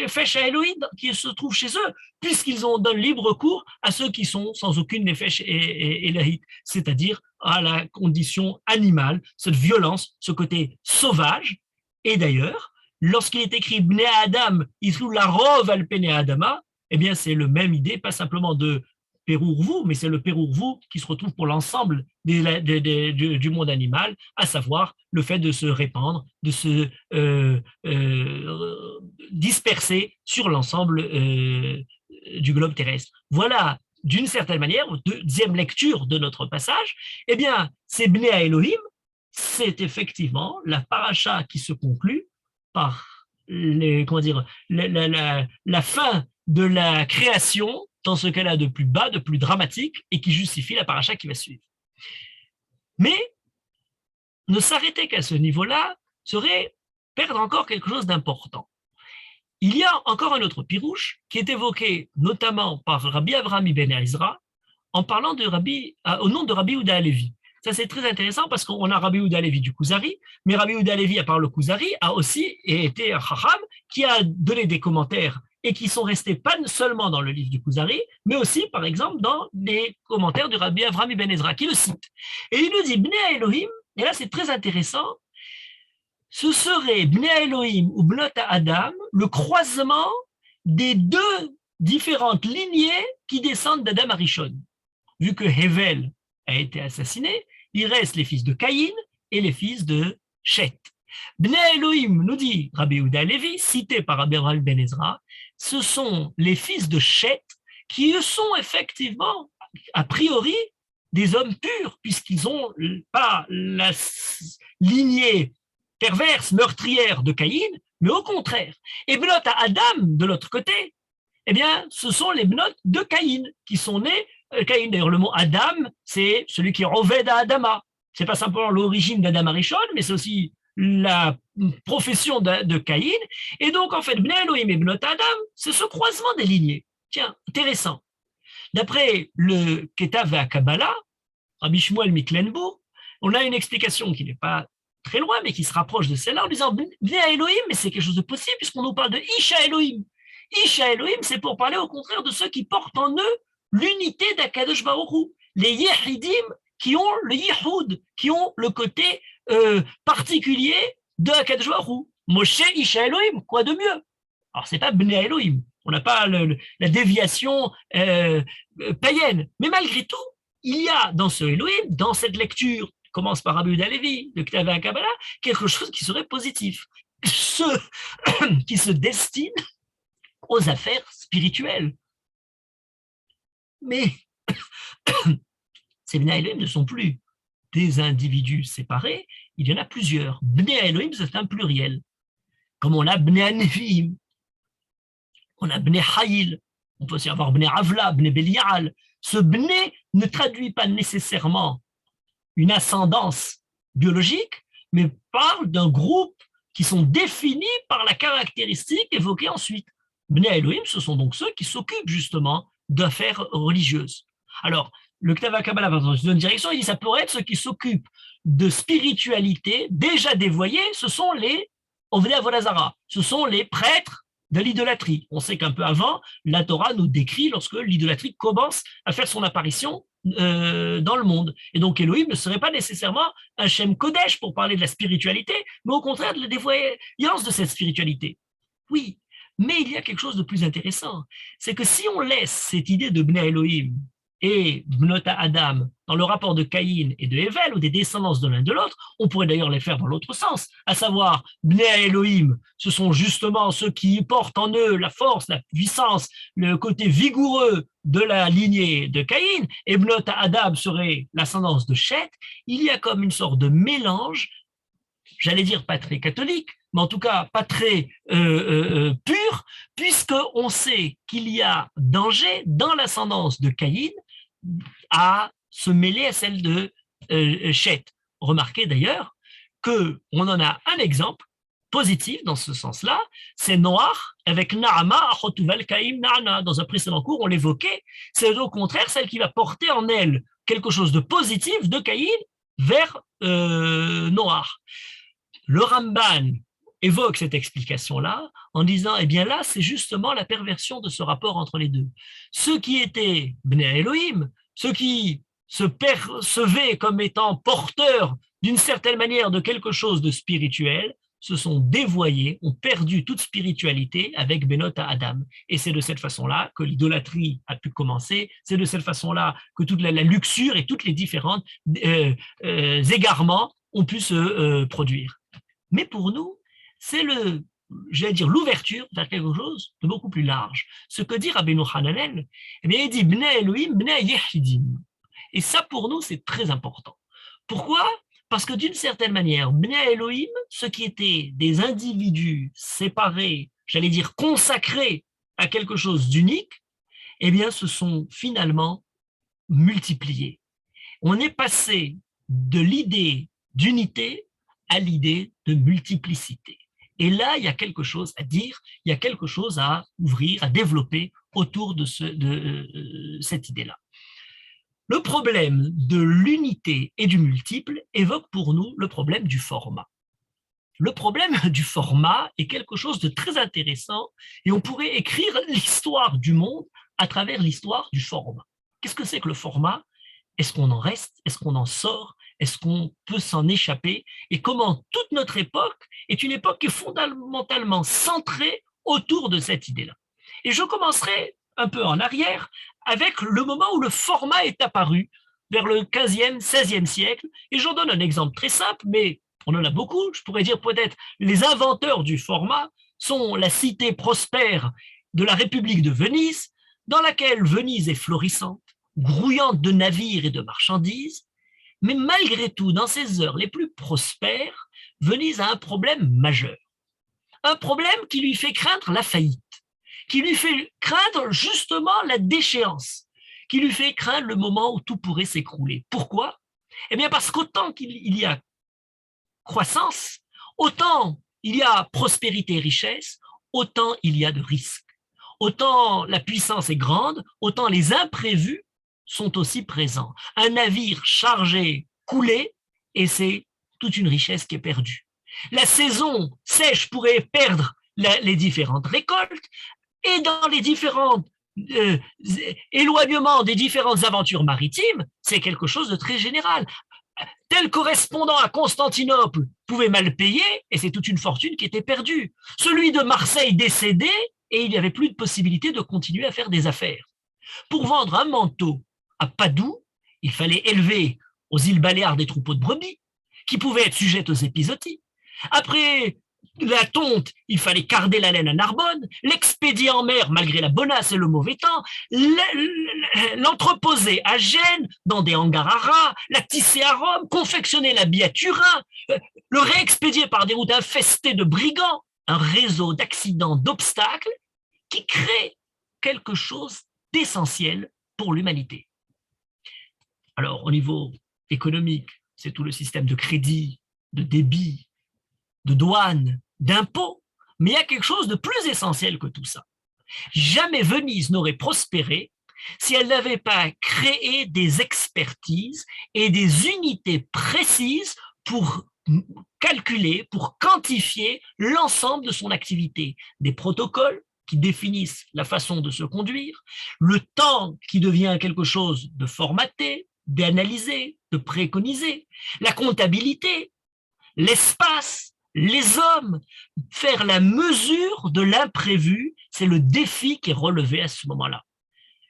Nefesh Elohim qui se trouve chez eux, puisqu'ils donnent libre cours à ceux qui sont sans aucune Nefesh Elohim, c'est-à-dire à la condition animale, cette violence, ce côté sauvage. Et d'ailleurs, lorsqu'il est écrit Bnei Adam, Islu la rov al pene Adama, eh bien, c'est le même idée, pas simplement de Pérourvou, mais c'est le Pérourvou qui se retrouve pour l'ensemble du monde animal, à savoir le fait de se répandre, de se disperser sur l'ensemble du globe terrestre. Voilà, d'une certaine manière, deuxième lecture de notre passage, eh bien, c'est Bnei Elohim, c'est effectivement la paracha qui se conclut par la fin de la création dans ce cas-là de plus bas, de plus dramatique, et qui justifie la paracha qui va suivre. Mais ne s'arrêter qu'à ce niveau-là serait perdre encore quelque chose d'important. Il y a encore un autre pirouche qui est évoqué notamment par Rabbi Avraham ibn Ezra en parlant au nom de Rabbi Yehuda Halevi. Ça, c'est très intéressant parce qu'on a Rabbi Yehuda Halevi du Kuzari, mais Rabbi Yehuda Halevi, à part le Kuzari, a aussi été un Chacham qui a donné des commentaires et qui sont restés pas seulement dans le livre du Kuzari, mais aussi, par exemple, dans les commentaires de Rabbi Avraham ibn Ezra, qui le cite. Et il nous dit, Bnei Elohim, et là c'est très intéressant, ce serait Bnei Elohim ou Bnot Adam, le croisement des deux différentes lignées qui descendent d'Adam Arishon. Vu que Hevel a été assassiné, il reste les fils de Caïn et les fils de Shet. Bnei Elohim, nous dit Rabbi Yehuda Halevi, cité par Rabbi Avraham ben Ezra, ce sont les fils de Shet qui sont effectivement, a priori, des hommes purs, puisqu'ils n'ont pas la lignée perverse, meurtrière de Caïn, mais au contraire. Et Bnot à Adam, de l'autre côté, eh bien, ce sont les Bnot de Caïn, qui sont nés. Caïn, d'ailleurs, le mot Adam, c'est celui qui Oved à Adama. C'est pas simplement l'origine d'Adam Arishon, mais c'est aussi la profession de Caïn. Et donc, en fait, Bnei Elohim et Bnot Adam, c'est ce croisement des lignées. Tiens, intéressant. D'après le Ketav à Kabbalah, Rabbi Shmuel Miklenbourg, on a une explication qui n'est pas très loin, mais qui se rapproche de celle-là, en disant Bnei Elohim, mais c'est quelque chose de possible, puisqu'on nous parle de Isha Elohim. Isha Elohim, c'est pour parler au contraire de ceux qui portent en eux l'unité d'Akadosh Baruch Hu, les Yehidim qui ont le Yihoud, qui ont le côté particulier de Akadosh Baruch Hu. Moshe Isha Elohim, quoi de mieux? Alors, c'est pas Bnei Elohim, on n'a pas la déviation païenne, mais malgré tout, il y a dans ce Elohim, dans cette lecture, commence par Rabbi Yehuda Halevi, de Ketav à Kabbalah, quelque chose qui serait positif, ceux qui se destinent aux affaires spirituelles. Mais ces Bnei Elohim ne sont plus des individus séparés, il y en a plusieurs. Bnei Elohim, c'est un pluriel. Comme on a Bnei Nevi'im, on a Bnei Hayil, on peut aussi avoir Bnei Avla, Bnei Belial. Ce Bnei ne traduit pas nécessairement une ascendance biologique, mais parle d'un groupe qui sont définis par la caractéristique évoquée ensuite. Bnei Elohim, ce sont donc ceux qui s'occupent justement d'affaires religieuses. Alors, le Ketav HaKabbalah va dans une direction, il dit ça pourrait être ceux qui s'occupent de spiritualité déjà dévoyée, ce sont les Ovdei Avodah Zara, ce sont les prêtres de l'idolâtrie. On sait qu'un peu avant, la Torah nous décrit lorsque l'idolâtrie commence à faire son apparition dans le monde. Et donc Elohim ne serait pas nécessairement un Shem Kodesh pour parler de la spiritualité, mais au contraire de la dévoyance de cette spiritualité. Oui, mais il y a quelque chose de plus intéressant, c'est que si on laisse cette idée de Bnei Elohim et Bnot Adam dans le rapport de Caïn et de Hevel, ou des descendances de l'un de l'autre, on pourrait d'ailleurs les faire dans l'autre sens, à savoir Bnei Elohim, ce sont justement ceux qui portent en eux la force, la puissance, le côté vigoureux de la lignée de Caïn, et Bnot Adam serait l'ascendance de Shet. Il y a comme une sorte de mélange, j'allais dire pas très catholique, mais en tout cas pas très pur, puisqu'on sait qu'il y a danger dans l'ascendance de Caïn à se mêler à celle de Shet. Remarquez d'ailleurs qu'on en a un exemple positif dans ce sens-là, c'est Noach avec Naama, Achotuval Kaim Naana. Dans un précédent cours, on l'évoquait, c'est au contraire celle qui va porter en elle quelque chose de positif de Caïn vers Noach. Le Ramban évoque cette explication-là en disant, eh bien là, c'est justement la perversion de ce rapport entre les deux. Ceux qui étaient Bnei Elohim, ceux qui se percevaient comme étant porteurs d'une certaine manière de quelque chose de spirituel, se sont dévoyés, ont perdu toute spiritualité avec Benot à Adam. Et c'est de cette façon-là que l'idolâtrie a pu commencer, c'est de cette façon-là que toute la luxure et toutes les différentes égarements ont pu se produire. Mais pour nous, c'est l'ouverture vers quelque chose de beaucoup plus large. Ce que dit Rabbeinu Hananel, eh bien, il dit Bnei Elohim, Bnei Yehidim. Et ça, pour nous, c'est très important. Pourquoi ? Parce que d'une certaine manière, Bnei Elohim, ceux qui étaient des individus séparés, j'allais dire consacrés à quelque chose d'unique, eh bien, se sont finalement multipliés. On est passé de l'idée d'unité à l'idée de multiplicité. Et là, il y a quelque chose à dire, il y a quelque chose à ouvrir, à développer autour de cette idée-là. Le problème de l'unité et du multiple évoque pour nous le problème du format. Le problème du format est quelque chose de très intéressant et on pourrait écrire l'histoire du monde à travers l'histoire du format. Qu'est-ce que c'est que le format ? Est-ce qu'on en reste ? Est-ce qu'on en sort ? Est-ce qu'on peut s'en échapper ? Et comment toute notre époque est une époque qui est fondamentalement centrée autour de cette idée-là. Et je commencerai un peu en arrière avec le moment où le format est apparu, vers le 15e, 16e siècle. Et j'en donne un exemple très simple, mais on en a beaucoup. Je pourrais dire peut-être les inventeurs du format sont la cité prospère de la République de Venise, dans laquelle Venise est florissante, grouillante de navires et de marchandises, mais malgré tout, dans ces heures les plus prospères, Venise a un problème majeur. Un problème qui lui fait craindre la faillite, qui lui fait craindre justement la déchéance, qui lui fait craindre le moment où tout pourrait s'écrouler. Pourquoi ? Eh bien parce qu'autant qu'il y a croissance, autant il y a prospérité et richesse, autant il y a de risques. Autant la puissance est grande, autant les imprévus sont aussi présents. Un navire chargé, coulé, et c'est toute une richesse qui est perdue. La saison sèche pourrait perdre les différentes récoltes, et dans les différents éloignements des différentes aventures maritimes, c'est quelque chose de très général. Tel correspondant à Constantinople pouvait mal payer, et c'est toute une fortune qui était perdue. Celui de Marseille décédé, et il n'y avait plus de possibilité de continuer à faire des affaires. Pour vendre un manteau à Padoue, il fallait élever aux îles Baléares des troupeaux de brebis, qui pouvaient être sujettes aux épizooties. Après la tonte, il fallait carder la laine à Narbonne, l'expédier en mer malgré la bonasse et le mauvais temps, l'entreposer à Gênes, dans des hangars à rats, la tisser à Rome, confectionner l'habit à Turin, le réexpédier par des routes infestées de brigands, un réseau d'accidents, d'obstacles qui crée quelque chose d'essentiel pour l'humanité. Alors, au niveau économique, c'est tout le système de crédit, de débit, de douane, d'impôts, mais il y a quelque chose de plus essentiel que tout ça. Jamais Venise n'aurait prospéré si elle n'avait pas créé des expertises et des unités précises pour calculer, pour quantifier l'ensemble de son activité, des protocoles qui définissent la façon de se conduire, le temps qui devient quelque chose de formaté, d'analyser, de préconiser, la comptabilité, l'espace, les hommes, faire la mesure de l'imprévu, c'est le défi qui est relevé à ce moment-là.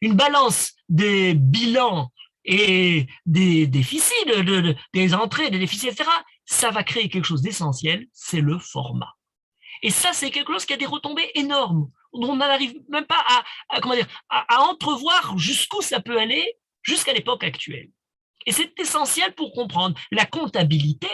Une balance des bilans et des déficits, des entrées, des déficits, etc., ça va créer quelque chose d'essentiel, c'est le format. Et ça, c'est quelque chose qui a des retombées énormes. On n'arrive même pas à entrevoir jusqu'où ça peut aller jusqu'à l'époque actuelle. Et c'est essentiel pour comprendre. La comptabilité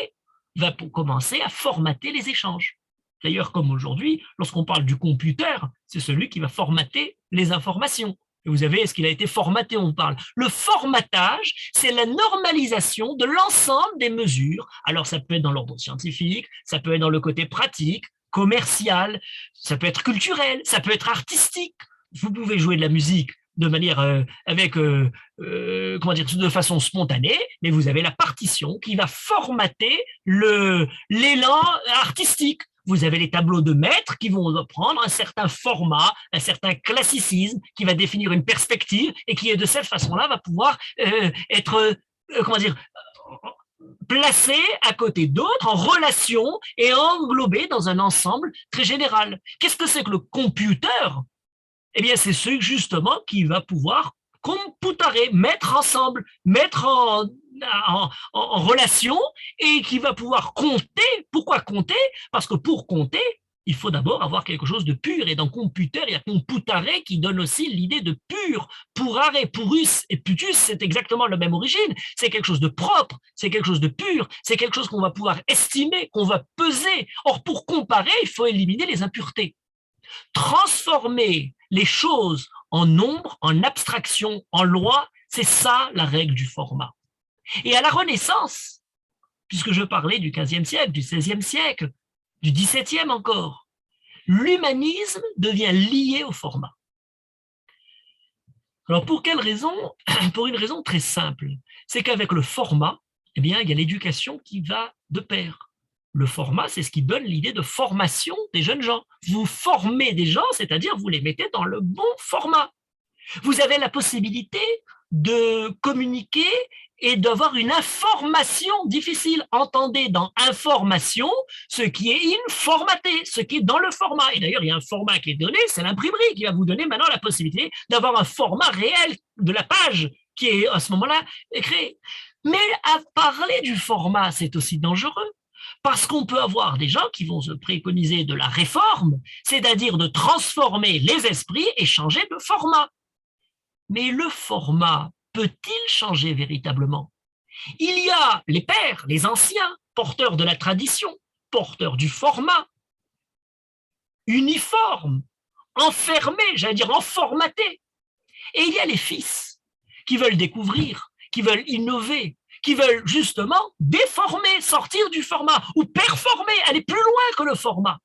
va commencer à formater les échanges. D'ailleurs, comme aujourd'hui, lorsqu'on parle du computer, c'est celui qui va formater les informations. Et vous savez, est-ce qu'il a été formaté, on parle. Le formatage, c'est la normalisation de l'ensemble des mesures. Alors, ça peut être dans l'ordre scientifique, ça peut être dans le côté pratique, commercial, ça peut être culturel, ça peut être artistique. Vous pouvez jouer de la musique de manière de façon spontanée, mais vous avez la partition qui va formater l'élan artistique. Vous avez les tableaux de maître qui vont prendre un certain format, un certain classicisme qui va définir une perspective et qui, de cette façon-là, va pouvoir être placés à côté d'autres, en relation et englobés dans un ensemble très général. Qu'est-ce que c'est que le computer? Eh bien, c'est celui justement qui va pouvoir computarer, mettre ensemble, mettre en relation et qui va pouvoir compter. Pourquoi compter? Parce que pour compter, il faut d'abord avoir quelque chose de pur. Et dans computer, il y a computare qui donne aussi l'idée de pur. Purare, purus et putus, c'est exactement la même origine. C'est quelque chose de propre, c'est quelque chose de pur, c'est quelque chose qu'on va pouvoir estimer, qu'on va peser. Or, pour comparer, il faut éliminer les impuretés. Transformer les choses en nombre, en abstraction, en loi, c'est ça la règle du format. Et à la Renaissance, puisque je parlais du XVe siècle, du XVIe siècle, du XVIIe encore, l'humanisme devient lié au format. Alors pour quelle raison? Pour une raison très simple, c'est qu'avec le format, eh bien, il y a l'éducation qui va de pair. Le format, c'est ce qui donne l'idée de formation des jeunes gens. Vous formez des gens, c'est-à-dire vous les mettez dans le bon format. Vous avez la possibilité de communiquer et d'avoir une information difficile. Entendez dans information ce qui est formaté, ce qui est dans le format. Et d'ailleurs, il y a un format qui est donné, c'est l'imprimerie qui va vous donner maintenant la possibilité d'avoir un format réel de la page qui est à ce moment-là créé. Mais à parler du format, c'est aussi dangereux. Parce qu'on peut avoir des gens qui vont se préconiser de la réforme, c'est-à-dire de transformer les esprits et changer de format. Mais le format peut-il changer véritablement? Il y a les pères, les anciens, porteurs de la tradition, porteurs du format, uniformes, enfermés, j'allais dire enformatés. Et il y a les fils qui veulent découvrir, qui veulent innover, qui veulent justement déformer, sortir du format ou performer, aller plus loin que le format.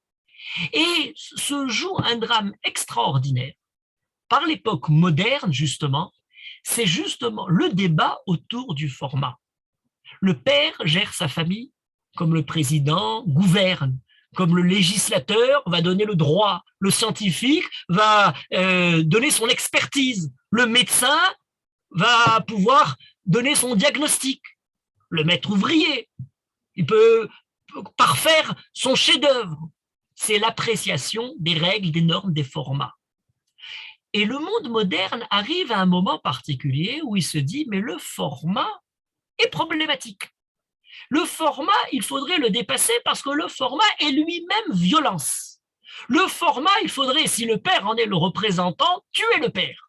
Et se joue un drame extraordinaire. Par l'époque moderne, justement, c'est justement le débat autour du format. Le père gère sa famille comme le président gouverne, comme le législateur va donner le droit, le scientifique va donner son expertise, le médecin va pouvoir donner son diagnostic, le maître ouvrier, il peut parfaire son chef-d'œuvre. C'est l'appréciation des règles, des normes, des formats. Et le monde moderne arrive à un moment particulier où il se dit, mais le format est problématique. Le format, il faudrait le dépasser parce que le format est lui-même violence. Le format, il faudrait, si le père en est le représentant, tuer le père.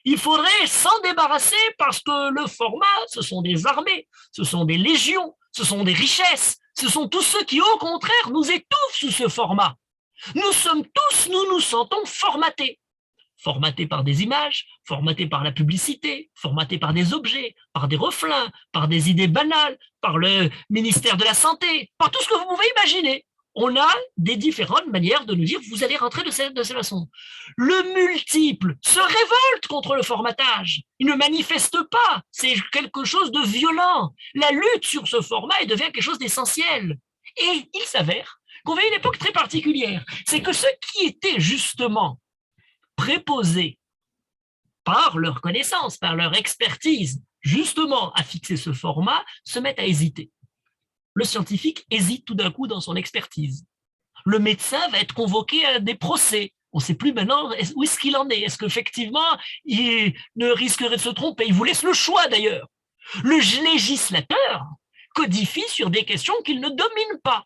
Il faudrait s'en débarrasser parce que le format, ce sont des armées, ce sont des légions, ce sont des richesses, ce sont tous ceux qui, au contraire, nous étouffent sous ce format. Nous sommes tous, nous nous sentons formatés. Formatés par des images, formatés par la publicité, formatés par des objets, par des reflins, par des idées banales, par le ministère de la Santé, par tout ce que vous pouvez imaginer. On a des différentes manières de nous dire vous allez rentrer de cette façon. Le multiple se révolte contre le formatage. Il ne manifeste pas. C'est quelque chose de violent. La lutte sur ce format devient quelque chose d'essentiel. Et il s'avère qu'on vit une époque très particulière. C'est que ceux qui étaient justement préposés par leur connaissance, par leur expertise, justement à fixer ce format, se mettent à hésiter. Le scientifique hésite tout d'un coup dans son expertise. Le médecin va être convoqué à des procès. On ne sait plus maintenant où est-ce qu'il en est. Est-ce qu'effectivement, il ne risquerait de se tromper? Il vous laisse le choix d'ailleurs. Le législateur codifie sur des questions qu'il ne domine pas.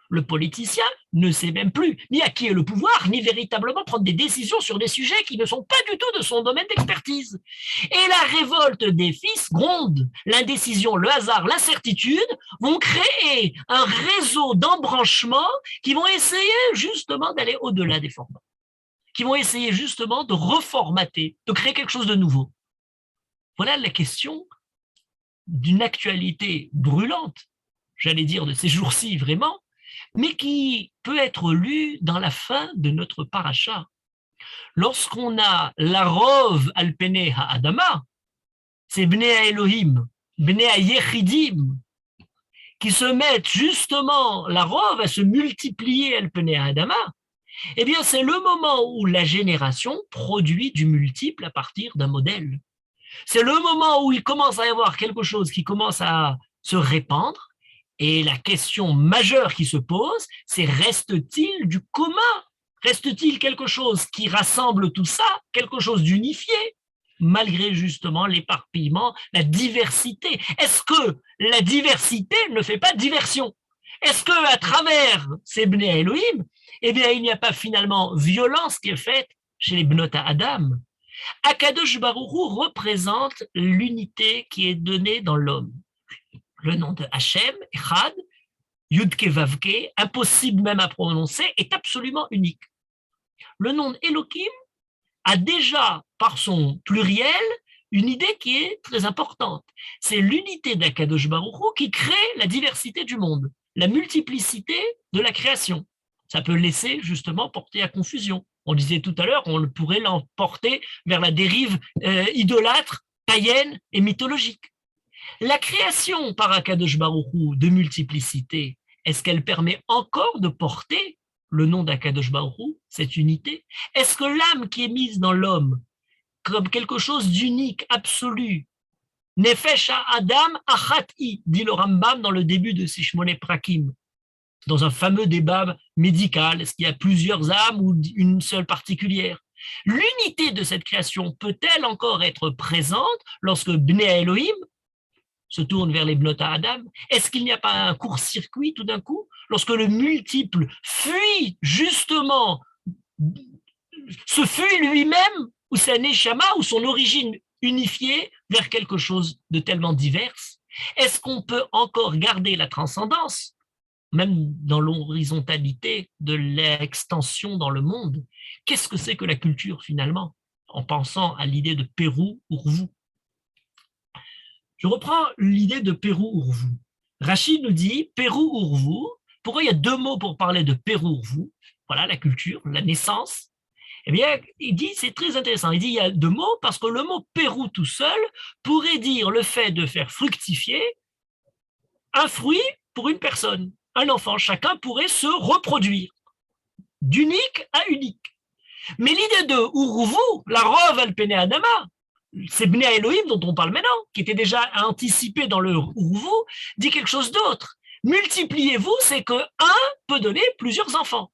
Le politicien ne sait même plus ni à qui est le pouvoir, ni véritablement prendre des décisions sur des sujets qui ne sont pas du tout de son domaine d'expertise. Et la révolte des fils gronde. L'indécision, le hasard, l'incertitude vont créer un réseau d'embranchements qui vont essayer justement d'aller au-delà des formats, qui vont essayer justement de reformater, de créer quelque chose de nouveau. Voilà la question d'une actualité brûlante, j'allais dire de ces jours-ci vraiment, mais qui peut être lu dans la fin de notre paracha. Lorsqu'on a la rov al penei ha'adama, c'est Bnei Elohim, Bnei Yechidim, qui se mettent justement, la rov à se multiplier al penei ha'adama, eh bien c'est le moment où la génération produit du multiple à partir d'un modèle. C'est le moment où il commence à y avoir quelque chose qui commence à se répandre. Et la question majeure qui se pose, c'est reste-t-il du commun? Reste-t-il quelque chose qui rassemble tout ça, quelque chose d'unifié, malgré justement l'éparpillement, la diversité? Est-ce que la diversité ne fait pas diversion? Est-ce qu'à travers ces Bnei Elohim, eh bien, il n'y a pas finalement violence qui est faite chez les Bnot Adam? Akadosh Baruch Hu représente l'unité qui est donnée dans l'homme. Le nom de Hachem, Echad, Yudke Vavke, impossible même à prononcer, est absolument unique. Le nom Elohim a déjà, par son pluriel, une idée qui est très importante. C'est l'unité d'Akadosh Baruch Hu qui crée la diversité du monde, la multiplicité de la création. Ça peut laisser justement porter à confusion. On disait tout à l'heure, on pourrait l'emporter vers la dérive idolâtre, païenne et mythologique. La création par Akadosh Baruch Hu de multiplicité, est-ce qu'elle permet encore de porter le nom d'Akadosh Baruch Hu, cette unité? Est-ce que l'âme qui est mise dans l'homme comme quelque chose d'unique, absolu, Nefesh Adam Achati, dit le Rambam dans le début de Sishmone Prakim, dans un fameux débat médical, est-ce qu'il y a plusieurs âmes ou une seule particulière? L'unité de cette création peut-elle encore être présente lorsque Bnei Elohim se tourne vers les Bnot Adam? Est-ce qu'il n'y a pas un court-circuit tout d'un coup lorsque le multiple fuit justement, se fuit lui-même ou sa neshama ou son origine unifiée vers quelque chose de tellement divers? Est-ce qu'on peut encore garder la transcendance, même dans l'horizontalité de l'extension dans le monde? Qu'est-ce que c'est que la culture finalement, en pensant à l'idée de Pérou Urvu? Je reprends l'idée de Pérou Urvu. Rachid nous dit Pérou Urvu. Pourquoi il y a deux mots pour parler de Pérou Urvu? Voilà, la culture, la naissance. Eh bien, il dit, c'est très intéressant, il dit il y a deux mots parce que le mot Pérou tout seul pourrait dire le fait de faire fructifier un fruit pour une personne, un enfant. Chacun pourrait se reproduire d'unique à unique. Mais l'idée de Urvu, la rove al pene Adama, c'est Bnei Elohim dont on parle maintenant, qui était déjà anticipé dans le Urvu, dit quelque chose d'autre. Multipliez-vous, c'est qu'un peut donner plusieurs enfants.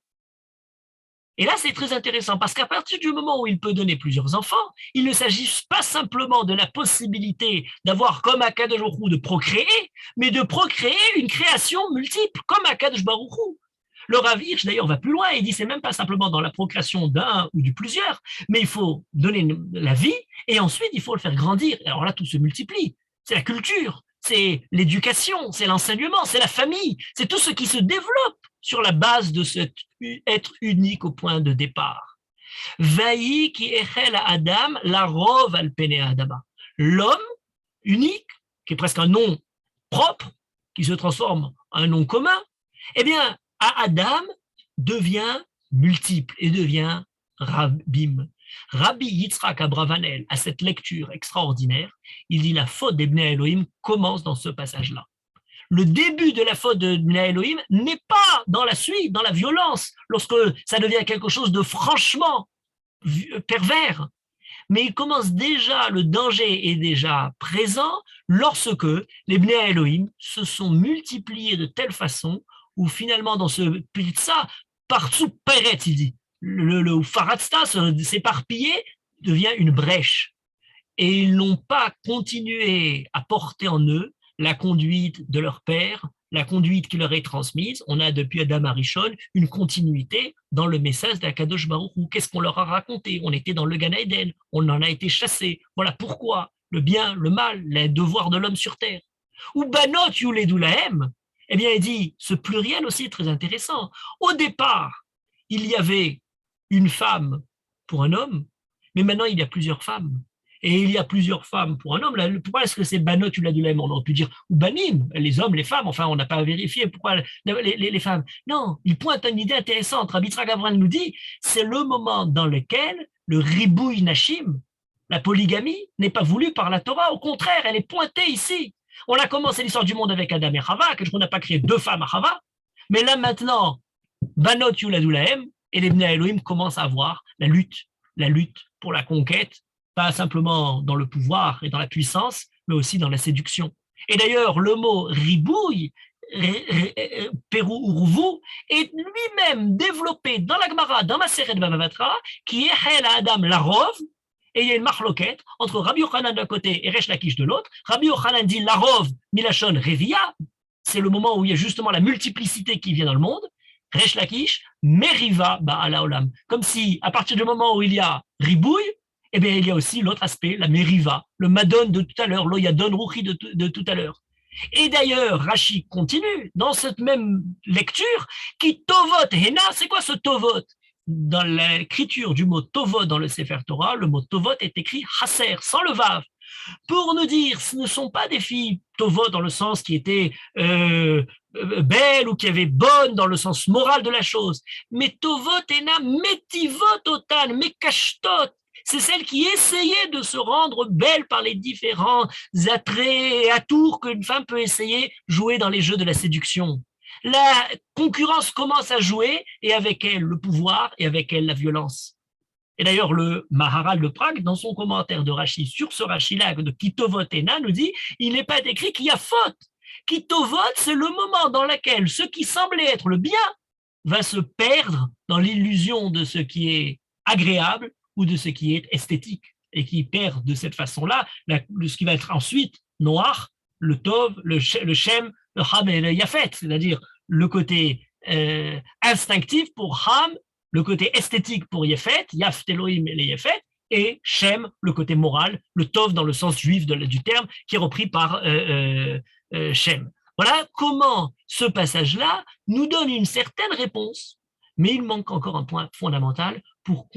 Et là, c'est très intéressant parce qu'à partir du moment où il peut donner plusieurs enfants, il ne s'agit pas simplement de la possibilité d'avoir comme Akadosh Baruch Hu de procréer, mais de procréer une création multiple comme Akadosh Baruch Hu. Le Rav Hirsch, d'ailleurs, va plus loin et dit c'est même pas simplement dans la procréation d'un ou du plusieurs, mais il faut donner la vie et ensuite il faut le faire grandir. Et alors là, tout se multiplie. C'est la culture, c'est l'éducation, c'est l'enseignement, c'est la famille, c'est tout ce qui se développe sur la base de cet être unique au point de départ. Vaï qui echel Adam, la rove al pene Adama. L'homme unique, qui est presque un nom propre, qui se transforme en un nom commun, eh bien, à Adam devient multiple et devient Rabbim. Rabbi Yitzhak Abravanel, à cette lecture extraordinaire, il dit la faute des Bnei Elohim commence dans ce passage-là. Le début de la faute de Bnei Elohim n'est pas dans la suite, dans la violence, lorsque ça devient quelque chose de franchement pervers. Mais il commence déjà, le danger est déjà présent lorsque les Bnei Elohim se sont multipliés de telle façon où finalement dans ce pizza, partout Peret, il dit, le Faratsta s'éparpiller devient une brèche. Et ils n'ont pas continué à porter en eux la conduite de leur père, la conduite qui leur est transmise. On a depuis Adam Arishon une continuité dans le message d'Akadosh Baruch Hu. Qu'est-ce qu'on leur a raconté? On était dans le Gan Eden, on en a été chassés. Voilà pourquoi le bien, le mal, les devoirs de l'homme sur terre. Ou Banot Yuledu Lahem, eh bien il dit, ce pluriel aussi est très intéressant. Au départ, il y avait une femme pour un homme, mais maintenant il y a plusieurs femmes. Et il y a plusieurs femmes pour un homme. Pourquoi est-ce que c'est Banot Yuledu Lahem? On aurait pu dire ou Banim, les hommes, les femmes. Enfin, on n'a pas vérifié pourquoi les femmes. Non, il pointe à une idée intéressante. Rabbi Yitzhak Abraham nous dit, c'est le moment dans lequel le ribouï nashim, la polygamie, n'est pas voulue par la Torah. Au contraire, elle est pointée ici. On a commencé l'histoire du monde avec Adam et Chava, qu'on n'a pas créé deux femmes à Chava. Mais là maintenant, Banot Yuledu Lahem et les Bnei Elohim commencent à voir la lutte pour la conquête, pas simplement dans le pouvoir et dans la puissance, mais aussi dans la séduction. Et d'ailleurs, le mot ribouille, Pérou Urvu, est lui-même développé dans la Gemara, dans Maseret Bava Batra, qui est Hel Adam Larov, et il y a une marloquette entre Rabbi Yochanan d'un côté et Resh Lakish de l'autre. Rabbi Yochanan dit Larov, Milachon, Revia, c'est le moment où il y a justement la multiplicité qui vient dans le monde. Resh Lakish, Meriva Ba'ala Olam. Comme si, à partir du moment où il y a ribouille, eh bien, il y a aussi l'autre aspect, la Meriva, le Madon de tout à l'heure, l'Oyadon Ruchi de tout à l'heure. Et d'ailleurs, Rashi continue dans cette même lecture qui tovot hena. C'est quoi ce tovot? Dans l'écriture du mot tovot dans le Sefer Torah, le mot tovot est écrit haser, sans le vav, pour nous dire ce ne sont pas des filles tovot dans le sens qui étaient belles ou qui avaient bonnes dans le sens moral de la chose, mais tovot hena metivot otan, mekashtot. C'est celle qui essayait de se rendre belle par les différents attraits et atours qu'une femme peut essayer jouer dans les jeux de la séduction. La concurrence commence à jouer et avec elle le pouvoir et avec elle la violence. Et d'ailleurs, le Maharal de Prague, dans son commentaire de Rashi sur ce Rashi-là de Kitovot Ena, nous dit il n'est pas écrit qu'il y a faute. Kitovot, c'est le moment dans lequel ce qui semblait être le bien va se perdre dans l'illusion de ce qui est agréable ou de ce qui est esthétique, et qui perd de cette façon-là ce qui va être ensuite noir, le tov, le shem, le ham et le yafet, c'est-à-dire le côté instinctif pour ham, le côté esthétique pour yafet, yaf Elohim et les yafet, et shem, le côté moral, le tov dans le sens juif du terme, qui est repris par shem. Voilà comment ce passage-là nous donne une certaine réponse, mais il manque encore un point fondamental pour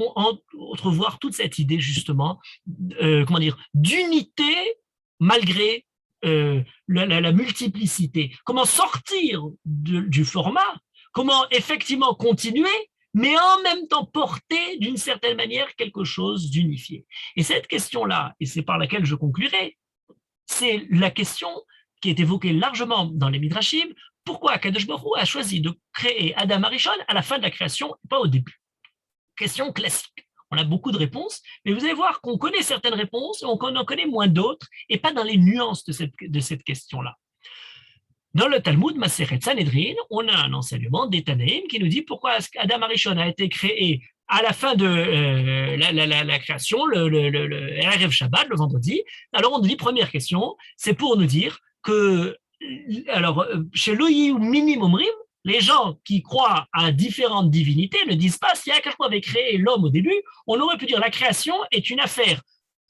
entrevoir toute cette idée justement, d'unité malgré la multiplicité. Comment sortir du format, comment effectivement continuer, mais en même temps porter d'une certaine manière quelque chose d'unifié. Et cette question-là, et c'est par laquelle je conclurai, c'est la question qui est évoquée largement dans les Midrashim. Pourquoi Akadosh Baruch Hu a choisi de créer Adam Arishon à la fin de la création, pas au début? Question classique. On a beaucoup de réponses, mais vous allez voir qu'on connaît certaines réponses, on en connaît moins d'autres, et pas dans les nuances de cette question-là. Dans le Talmud, Masechet Sanhedrin, on a un enseignement des Tanaïm qui nous dit pourquoi Adam Arishon a été créé à la fin de la création, le Erev Shabbat, le vendredi. Alors on nous dit, première question, c'est pour nous dire que, alors, chez Loï ou Minim Omrim, les gens qui croient à différentes divinités ne disent pas si Akadosh avait créé l'homme au début, on aurait pu dire la création est une affaire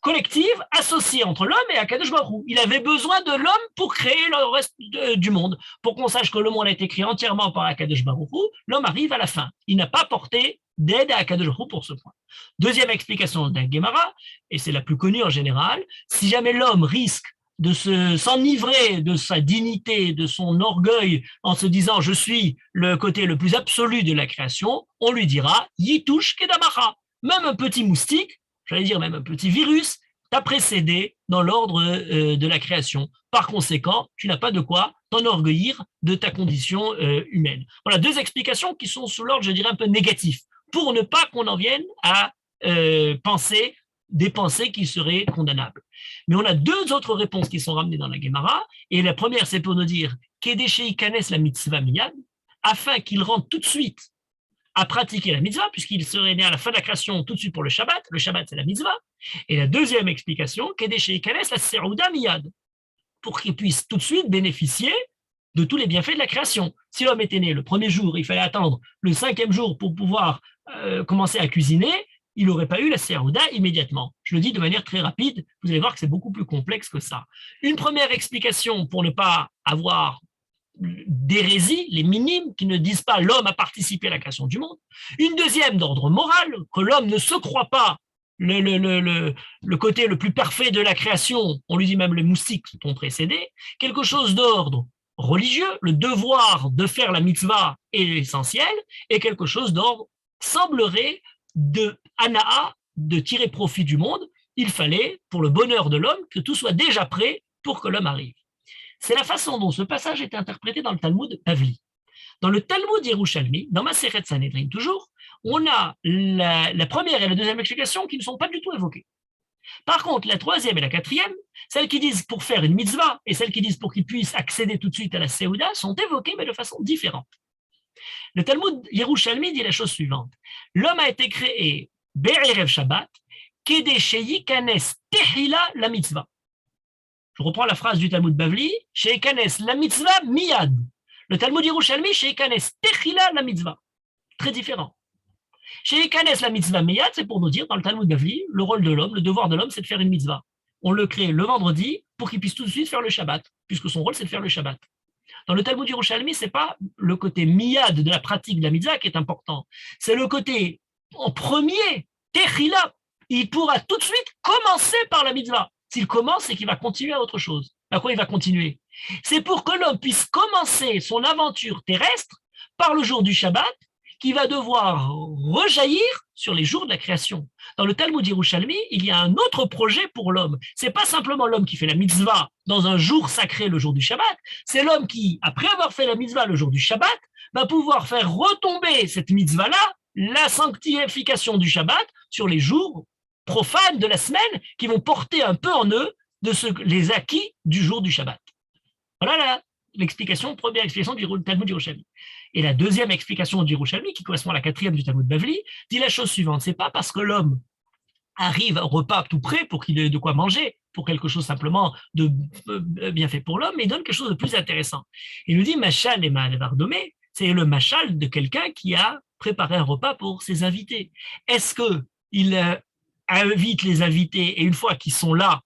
collective associée entre l'homme et Akadosh Baruch Hu. Il avait besoin de l'homme pour créer le reste du monde. Pour qu'on sache que le monde a été créé entièrement par Akadosh Baruch Hu, l'homme arrive à la fin. Il n'a pas porté d'aide à Akadosh Baruch Hu pour ce point. Deuxième explication d'un Gemara, et c'est la plus connue en général, si jamais l'homme risque de s'enivrer de sa dignité, de son orgueil, en se disant « je suis le côté le plus absolu de la création », on lui dira « Yitush Kedamacha ». Même un petit moustique, j'allais dire même un petit virus, t'a précédé dans l'ordre de la création. Par conséquent, tu n'as pas de quoi t'enorgueillir de ta condition humaine. Voilà deux explications qui sont sous l'ordre, je dirais, un peu négatif, pour ne pas qu'on en vienne à penser des pensées qui seraient condamnables. Mais on a deux autres réponses qui sont ramenées dans la Gemara, et la première, c'est pour nous dire Kedeshei Kanes la mitzvah miyad, afin qu'il rentre tout de suite à pratiquer la mitzvah, puisqu'il serait né à la fin de la création tout de suite pour le Shabbat c'est la mitzvah. Et la deuxième explication, Kedeshei Kanes la serouda miyad, pour qu'il puisse tout de suite bénéficier de tous les bienfaits de la création. Si l'homme était né le premier jour, il fallait attendre le 5e jour pour pouvoir commencer à cuisiner, il n'aurait pas eu la Serouda immédiatement. Je le dis de manière très rapide, vous allez voir que c'est beaucoup plus complexe que ça. Une première explication pour ne pas avoir d'hérésie, les minimes qui ne disent pas l'homme a participé à la création du monde. Une deuxième d'ordre moral, que l'homme ne se croit pas le côté le plus parfait de la création, on lui dit même les moustiques t'ont précédé, quelque chose d'ordre religieux, le devoir de faire la mitzvah est essentiel, et quelque chose d'ordre semblerait de Anaa, de tirer profit du monde. Il fallait, pour le bonheur de l'homme, que tout soit déjà prêt pour que l'homme arrive. C'est la façon dont ce passage est interprété dans le Talmud Bavli. Dans le Talmud Yerushalmi, dans Masechet Sanhedrin toujours, on a la première et la deuxième explication qui ne sont pas du tout évoquées. Par contre, la troisième et la quatrième, celles qui disent pour faire une mitzvah et celles qui disent pour qu'ils puissent accéder tout de suite à la Séouda, sont évoquées, mais de façon différente. Le Talmud Yerushalmi dit la chose suivante. L'homme a été créé Be'erev Shabbat, Kede Sheyikanes Tehila la mitzvah. Je reprends la phrase du Talmud Bavli, Sheyikanes la mitzvah miyad. Le Talmud Yerushalmi, Sheyikanes Tehila la mitzvah. Très différent. Sheyikanes la mitzvah miyad, c'est pour nous dire, dans le Talmud Bavli, le rôle de l'homme, le devoir de l'homme, c'est de faire une mitzvah. On le crée le vendredi pour qu'il puisse tout de suite faire le Shabbat, puisque son rôle, c'est de faire le Shabbat. Dans le Talmud Yerushalmi, ce n'est pas le côté miyad de la pratique de la mitzvah qui est important, c'est le côté en premier, techila. Il pourra tout de suite commencer par la mitzvah. S'il commence, c'est qu'il va continuer à autre chose. À quoi il va continuer? C'est pour que l'homme puisse commencer son aventure terrestre par le jour du Shabbat, qui va devoir rejaillir sur les jours de la création. Dans le Talmud Yerushalmi, il y a un autre projet pour l'homme. Ce n'est pas simplement l'homme qui fait la mitzvah dans un jour sacré, le jour du Shabbat, c'est l'homme qui, après avoir fait la mitzvah le jour du Shabbat, va pouvoir faire retomber cette mitzvah-là, la sanctification du Shabbat, sur les jours profanes de la semaine qui vont porter un peu en eux les acquis du jour du Shabbat. Voilà l'explication, première explication du Talmud Yerushalmi. Et la deuxième explication du Yerushalmi, qui correspond à la quatrième du Talmud Bavli, dit la chose suivante. C'est pas parce que l'homme arrive au repas tout près pour qu'il ait de quoi manger, pour quelque chose simplement de bien fait pour l'homme, mais il donne quelque chose de plus intéressant. Il nous dit Machal et Ma'alevardomé, c'est le machal de quelqu'un qui a préparé un repas pour ses invités. Est-ce qu'il invite les invités et une fois qu'ils sont là,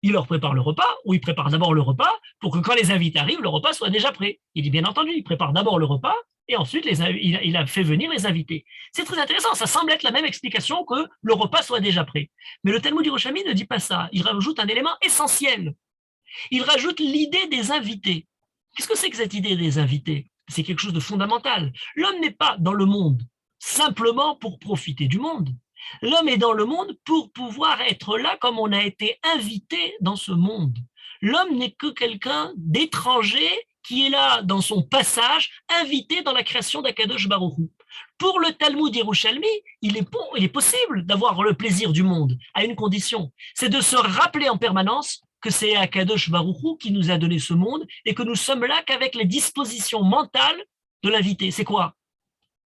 il leur prépare le repas, ou il prépare d'abord le repas pour que quand les invités arrivent, le repas soit déjà prêt. Il dit bien entendu, il prépare d'abord le repas et ensuite il a fait venir les invités. C'est très intéressant, ça semble être la même explication que le repas soit déjà prêt. Mais le Talmud Yerushalmi ne dit pas ça, il rajoute un élément essentiel. Il rajoute l'idée des invités. Qu'est-ce que c'est que cette idée des invités? C'est quelque chose de fondamental. L'homme n'est pas dans le monde simplement pour profiter du monde. L'homme est dans le monde pour pouvoir être là comme on a été invité dans ce monde. L'homme n'est que quelqu'un d'étranger qui est là dans son passage, invité dans la création d'Akadosh Baruch Hu. Pour le Talmud Yerushalmi, il est possible d'avoir le plaisir du monde, à une condition, c'est de se rappeler en permanence que c'est Akadosh Baruch Hu qui nous a donné ce monde et que nous sommes là qu'avec les dispositions mentales de l'invité. C'est quoi?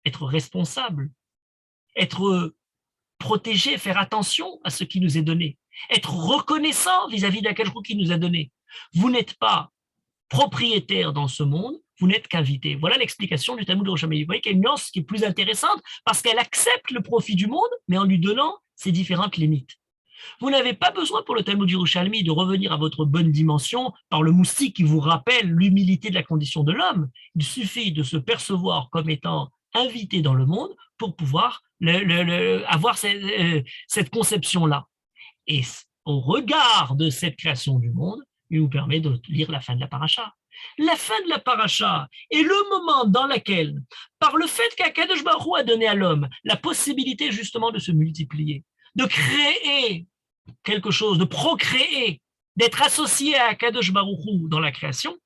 Être responsable, être protégé, faire attention à ce qui nous est donné, être reconnaissant vis-à-vis d'Akadosh Baruch Hu qui nous a donné. Vous n'êtes pas propriétaire dans ce monde, vous n'êtes qu'invité. Voilà l'explication du Talmud Yerushalmi. Vous voyez qu'il y a une nuance qui est plus intéressante parce qu'elle accepte le profit du monde, mais en lui donnant ses différentes limites. Vous n'avez pas besoin pour le Talmud Yerushalmi de revenir à votre bonne dimension par le moustique qui vous rappelle l'humilité de la condition de l'homme. Il suffit de se percevoir comme étant invité dans le monde pour pouvoir avoir cette conception-là. Et au regard de cette création du monde, il nous permet de lire la fin de la paracha. La fin de la paracha est le moment dans lequel, par le fait qu'Akadosh Baruch Hu a donné à l'homme la possibilité justement de se multiplier, de créer quelque chose, de procréer, d'être associé à Akadosh Baruch Hu dans la création,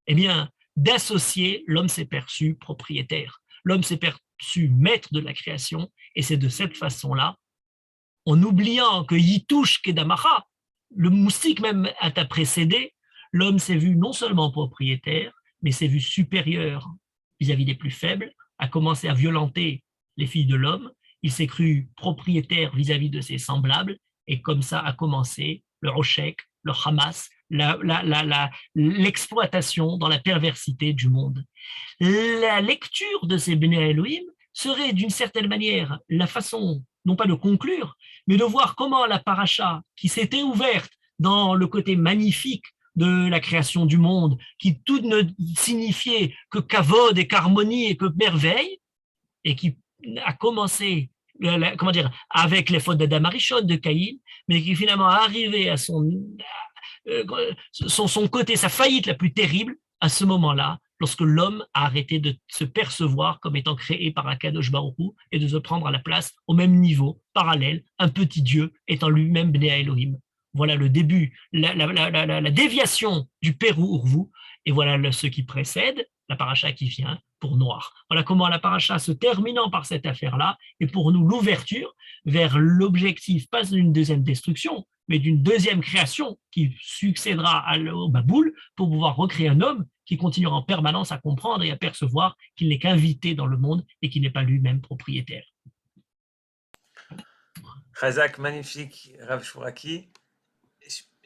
eh bien, d'associer, l'homme s'est perçu propriétaire. L'homme s'est perçu maître de la création, et c'est de cette façon-là, en oubliant que Yitush Kedamacha, le moustique même t'a précédé, l'homme s'est vu non seulement propriétaire, mais s'est vu supérieur vis-à-vis des plus faibles, a commencé à violenter les filles de l'homme, il s'est cru propriétaire vis-à-vis de ses semblables, et comme ça a commencé le Roshek, le Hamas, l'exploitation dans la perversité du monde. La lecture de ces Bnei Elohim serait d'une certaine manière la façon, non pas de conclure, mais de voir comment la paracha, qui s'était ouverte dans le côté magnifique de la création du monde, qui tout ne signifiait que kavod et qu'harmonie et que merveille, et qui a commencé avec les fautes d'Adam Arishon, de Caïn, mais qui finalement est arrivé à son côté, sa faillite la plus terrible, à ce moment-là, lorsque l'homme a arrêté de se percevoir comme étant créé par Akadosh Baruch Hu et de se prendre à la place au même niveau, parallèle, un petit Dieu étant lui-même Bnei Elohim. Voilà le début, la déviation du Pérou Urvu, et voilà ce qui précède, la paracha qui vient pour Noir. Voilà comment la paracha, se terminant par cette affaire-là, est pour nous l'ouverture vers l'objectif, pas d'une deuxième destruction, mais d'une deuxième création qui succédera au Baboul pour pouvoir recréer un homme qui continuera en permanence à comprendre et à percevoir qu'il n'est qu'invité dans le monde et qu'il n'est pas lui-même propriétaire. Razak, magnifique, Rav Shuraki.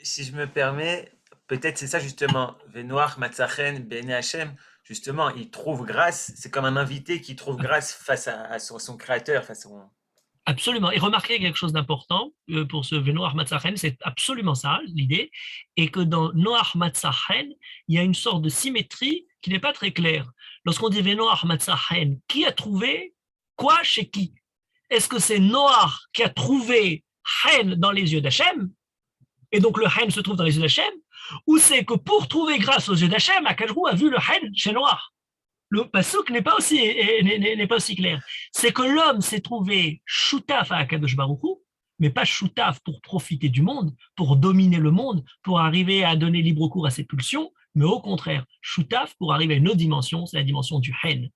Si je me permets, peut-être c'est ça justement, Venoach Matzachen Bene Hashem, justement, il trouve grâce, c'est comme un invité qui trouve grâce face à son créateur, face à son... Absolument. Et remarquez quelque chose d'important pour ce Venoach Matzachen, c'est absolument ça l'idée, et que dans Noach Matzachen, il y a une sorte de symétrie qui n'est pas très claire. Lorsqu'on dit Venoach Matzachen, qui a trouvé quoi chez qui? Est-ce que c'est Noach qui a trouvé Hen dans les yeux d'Hachem, et donc le Hen se trouve dans les yeux d'Hachem, ou c'est que pour trouver grâce aux yeux d'Hachem, Akadrou a vu le Hen chez Noach? Le pasuk n'est pas aussi clair. C'est que l'homme s'est trouvé choutaf à Akadosh Baruch Hu, mais pas choutaf pour profiter du monde, pour dominer le monde, pour arriver à donner libre cours à ses pulsions, mais au contraire, choutaf pour arriver à une autre dimension, c'est la dimension du Hen.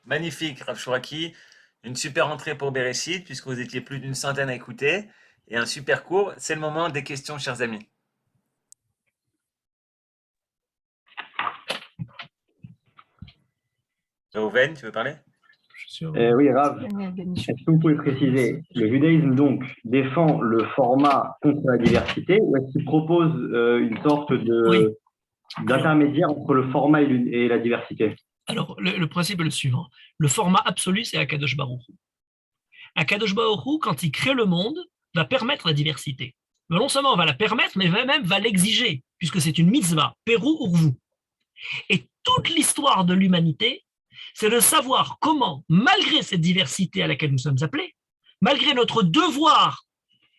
Magnifique, Rav Shuraki. Une super entrée pour Bereshit, puisque vous étiez plus d'une centaine à écouter, et un super cours. C'est le moment des questions, chers amis. Reuven, tu veux parler? Oui, Rav, est-ce que vous pouvez préciser, le judaïsme donc défend le format contre la diversité, ou est-ce qu'il propose une sorte d'intermédiaire entre le format et la diversité? Alors, le principe est le suivant. Le format absolu, c'est Akadosh Baruch Hu. Akadosh Baruch Hu, quand il crée le monde, va permettre la diversité. Mais non seulement va la permettre, mais même va l'exiger, puisque c'est une mitzvah, Pérou Urvu. Et toute l'histoire de l'humanité, c'est de savoir comment, malgré cette diversité à laquelle nous sommes appelés, malgré notre devoir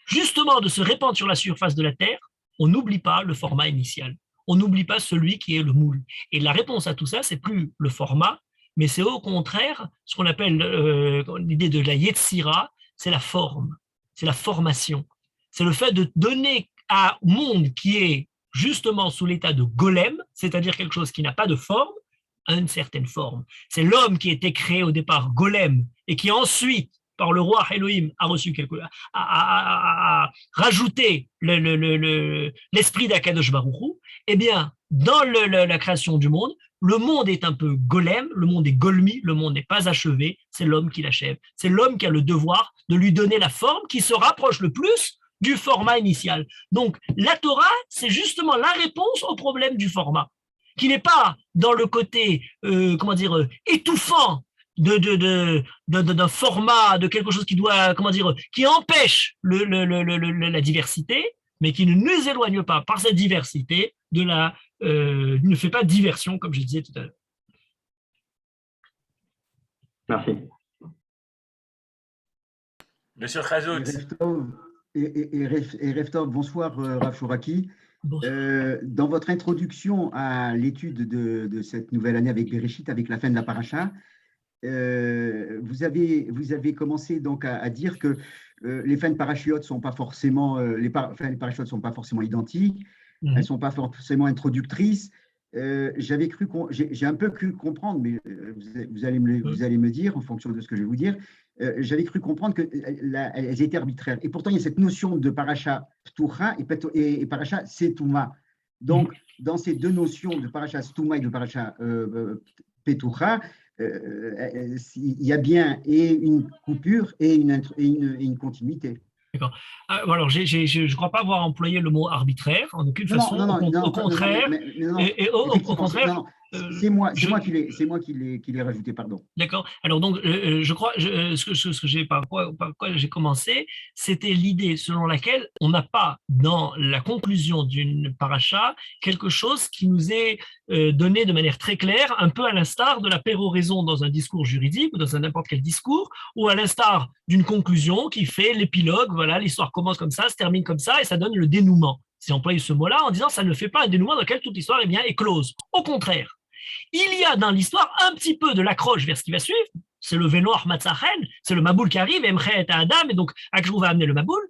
justement de se répandre sur la surface de la Terre, on n'oublie pas le format initial. On n'oublie pas celui qui est le moule. Et la réponse à tout ça, c'est plus le format, mais c'est au contraire ce qu'on appelle l'idée de la Yetzira, c'est la forme, c'est la formation. C'est le fait de donner à un monde qui est justement sous l'état de golem, c'est-à-dire quelque chose qui n'a pas de forme, une certaine forme. C'est l'homme qui était créé au départ golem et qui ensuite, par le roi Elohim, a reçu a rajouté l'esprit d'Akadosh Baruch Hu. Eh bien, dans la création du monde, le monde est un peu golem, le monde est golmi, le monde n'est pas achevé, c'est l'homme qui l'achève. C'est l'homme qui a le devoir de lui donner la forme qui se rapproche le plus du format initial. Donc, la Torah, c'est justement la réponse au problème du format, qui n'est pas dans le côté, étouffant d'un format, de quelque chose qui doit, qui empêche la diversité, mais qui ne nous éloigne pas par cette diversité ne fait pas diversion, comme je disais tout à l'heure. Merci. Monsieur Chazout. Et Reftov, bonsoir Rav Shuraki. Dans votre introduction à l'étude de cette nouvelle année avec Bereshit, avec la fin de la paracha, vous avez commencé donc à dire que les fins de parachutes sont pas forcément parachutes sont pas forcément identiques, elles sont pas forcément introductrices. J'ai un peu cru comprendre, mais vous allez me dire en fonction de ce que je vais vous dire. J'avais cru comprendre qu'elles étaient arbitraires. Et pourtant, il y a cette notion de paracha ptucha et paracha setuma. Donc, dans ces deux notions de paracha stuma et de paracha petucha, il y a bien et une coupure et une continuité. D'accord. Alors, je ne crois pas avoir employé le mot arbitraire, en aucune façon. Au contraire. Au contraire. C'est moi qui l'ai rajouté, pardon. D'accord. Alors donc, je crois, par quoi j'ai commencé, c'était l'idée selon laquelle on n'a pas dans la conclusion d'une paracha quelque chose qui nous est donné de manière très claire, un peu à l'instar de la péroraison dans un discours juridique ou dans n'importe quel discours, ou à l'instar d'une conclusion qui fait l'épilogue. Voilà, l'histoire commence comme ça, se termine comme ça, et ça donne le dénouement. C'est employé ce mot-là en disant ça ne fait pas un dénouement dans lequel toute l'histoire est close. Au contraire. Il y a dans l'histoire un petit peu de l'accroche vers ce qui va suivre, c'est le Venoach Matzachen, c'est le Maboul qui arrive, Emchet à Adam, et donc Akjou va amener le Maboul.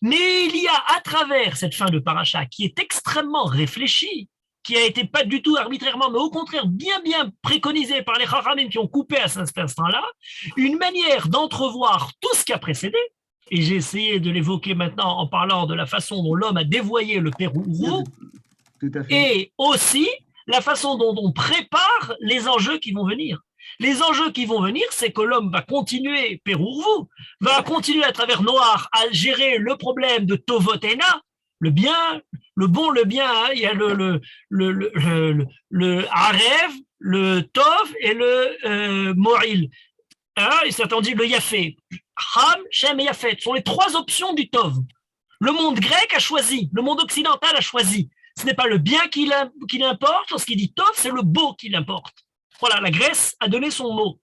Mais il y a à travers cette fin de paracha qui est extrêmement réfléchie, qui a été pas du tout arbitrairement, mais au contraire bien préconisé par les Chachamim qui ont coupé à cet instant-là, une manière d'entrevoir tout ce qui a précédé, et j'ai essayé de l'évoquer maintenant en parlant de la façon dont l'homme a dévoyé le Père Ourou, et aussi la façon dont on prépare les enjeux qui vont venir. Les enjeux qui vont venir, c'est que l'homme va continuer, Père Ourou, va continuer à travers Noir à gérer le problème de Tovotena, le bien, le bon, le bien, hein. Il y a le Arev, le Tov et le Mo'il. Hein, et certains dit le Yafé. Ham, Shem et Yafet sont les trois options du Tov. Le monde grec a choisi, le monde occidental a choisi. Ce n'est pas le bien qui l'importe, lorsqu'il dit Tov, c'est le beau qui l'importe. Voilà, la Grèce a donné son mot.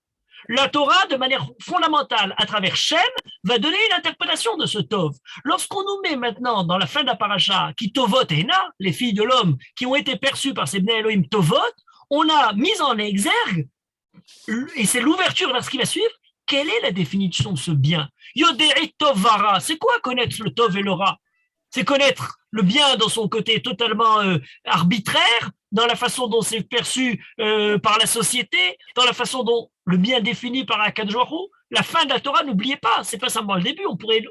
La Torah, de manière fondamentale, à travers Shem, va donner une interprétation de ce Tov. Lorsqu'on nous met maintenant dans la fin de la paracha, qui Tovot et Na, les filles de l'homme, qui ont été perçues par ces Bnei Elohim Tovot, on a mis en exergue, et c'est l'ouverture vers ce qui va suivre, quelle est la définition de ce bien? Yoderi Tov Vara, c'est quoi connaître le Tov et le Ra? C'est connaître le bien dans son côté totalement arbitraire, dans la façon dont c'est perçu par la société, dans la façon dont le bien défini par Akadosh Baruch Hu. La fin de la Torah, n'oubliez pas, c'est pas seulement le début. On pourrait,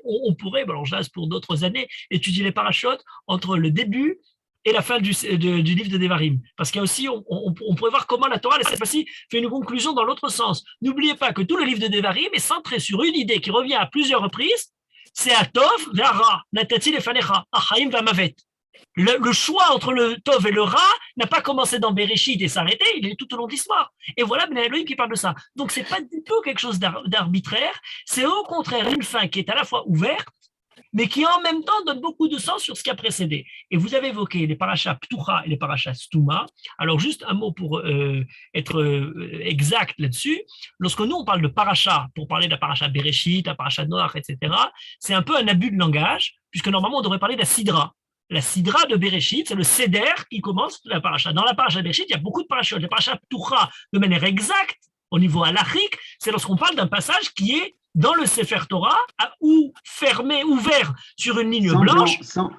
alors je reste pour d'autres années, étudier les parachutes entre le début et la fin du livre de Devarim. Parce qu'il y a aussi, on pourrait voir comment la Torah, cette fois-ci, fait une conclusion dans l'autre sens. N'oubliez pas que tout le livre de Devarim est centré sur une idée qui revient à plusieurs reprises, c'est Atov Ra, Natati Lefanecha, Achaim Vamavet. Le choix entre le Tov et le Ra n'a pas commencé dans Bereshit et s'arrêté, il est tout au long de l'histoire. Et voilà Ben Elohim qui parle de ça. Donc c'est pas du tout quelque chose d'arbitraire, c'est au contraire une fin qui est à la fois ouverte, mais qui en même temps donne beaucoup de sens sur ce qui a précédé. Et vous avez évoqué les parachas Ptucha et les parachas Stuma. Alors juste un mot pour être exact là-dessus. Lorsque nous on parle de paracha, pour parler de la paracha Bereshit, la paracha Noach, etc., c'est un peu un abus de langage, puisque normalement on devrait parler de la Sidra. La Sidra de Bereshit, c'est le Seder qui commence la paracha. Dans la paracha Bereshit, il y a beaucoup de parachas. Les parachas Ptucha, de manière exacte, au niveau halachique, c'est lorsqu'on parle d'un passage qui est dans le Sefer Torah, ou fermé, ouvert sur une ligne blanche. Sans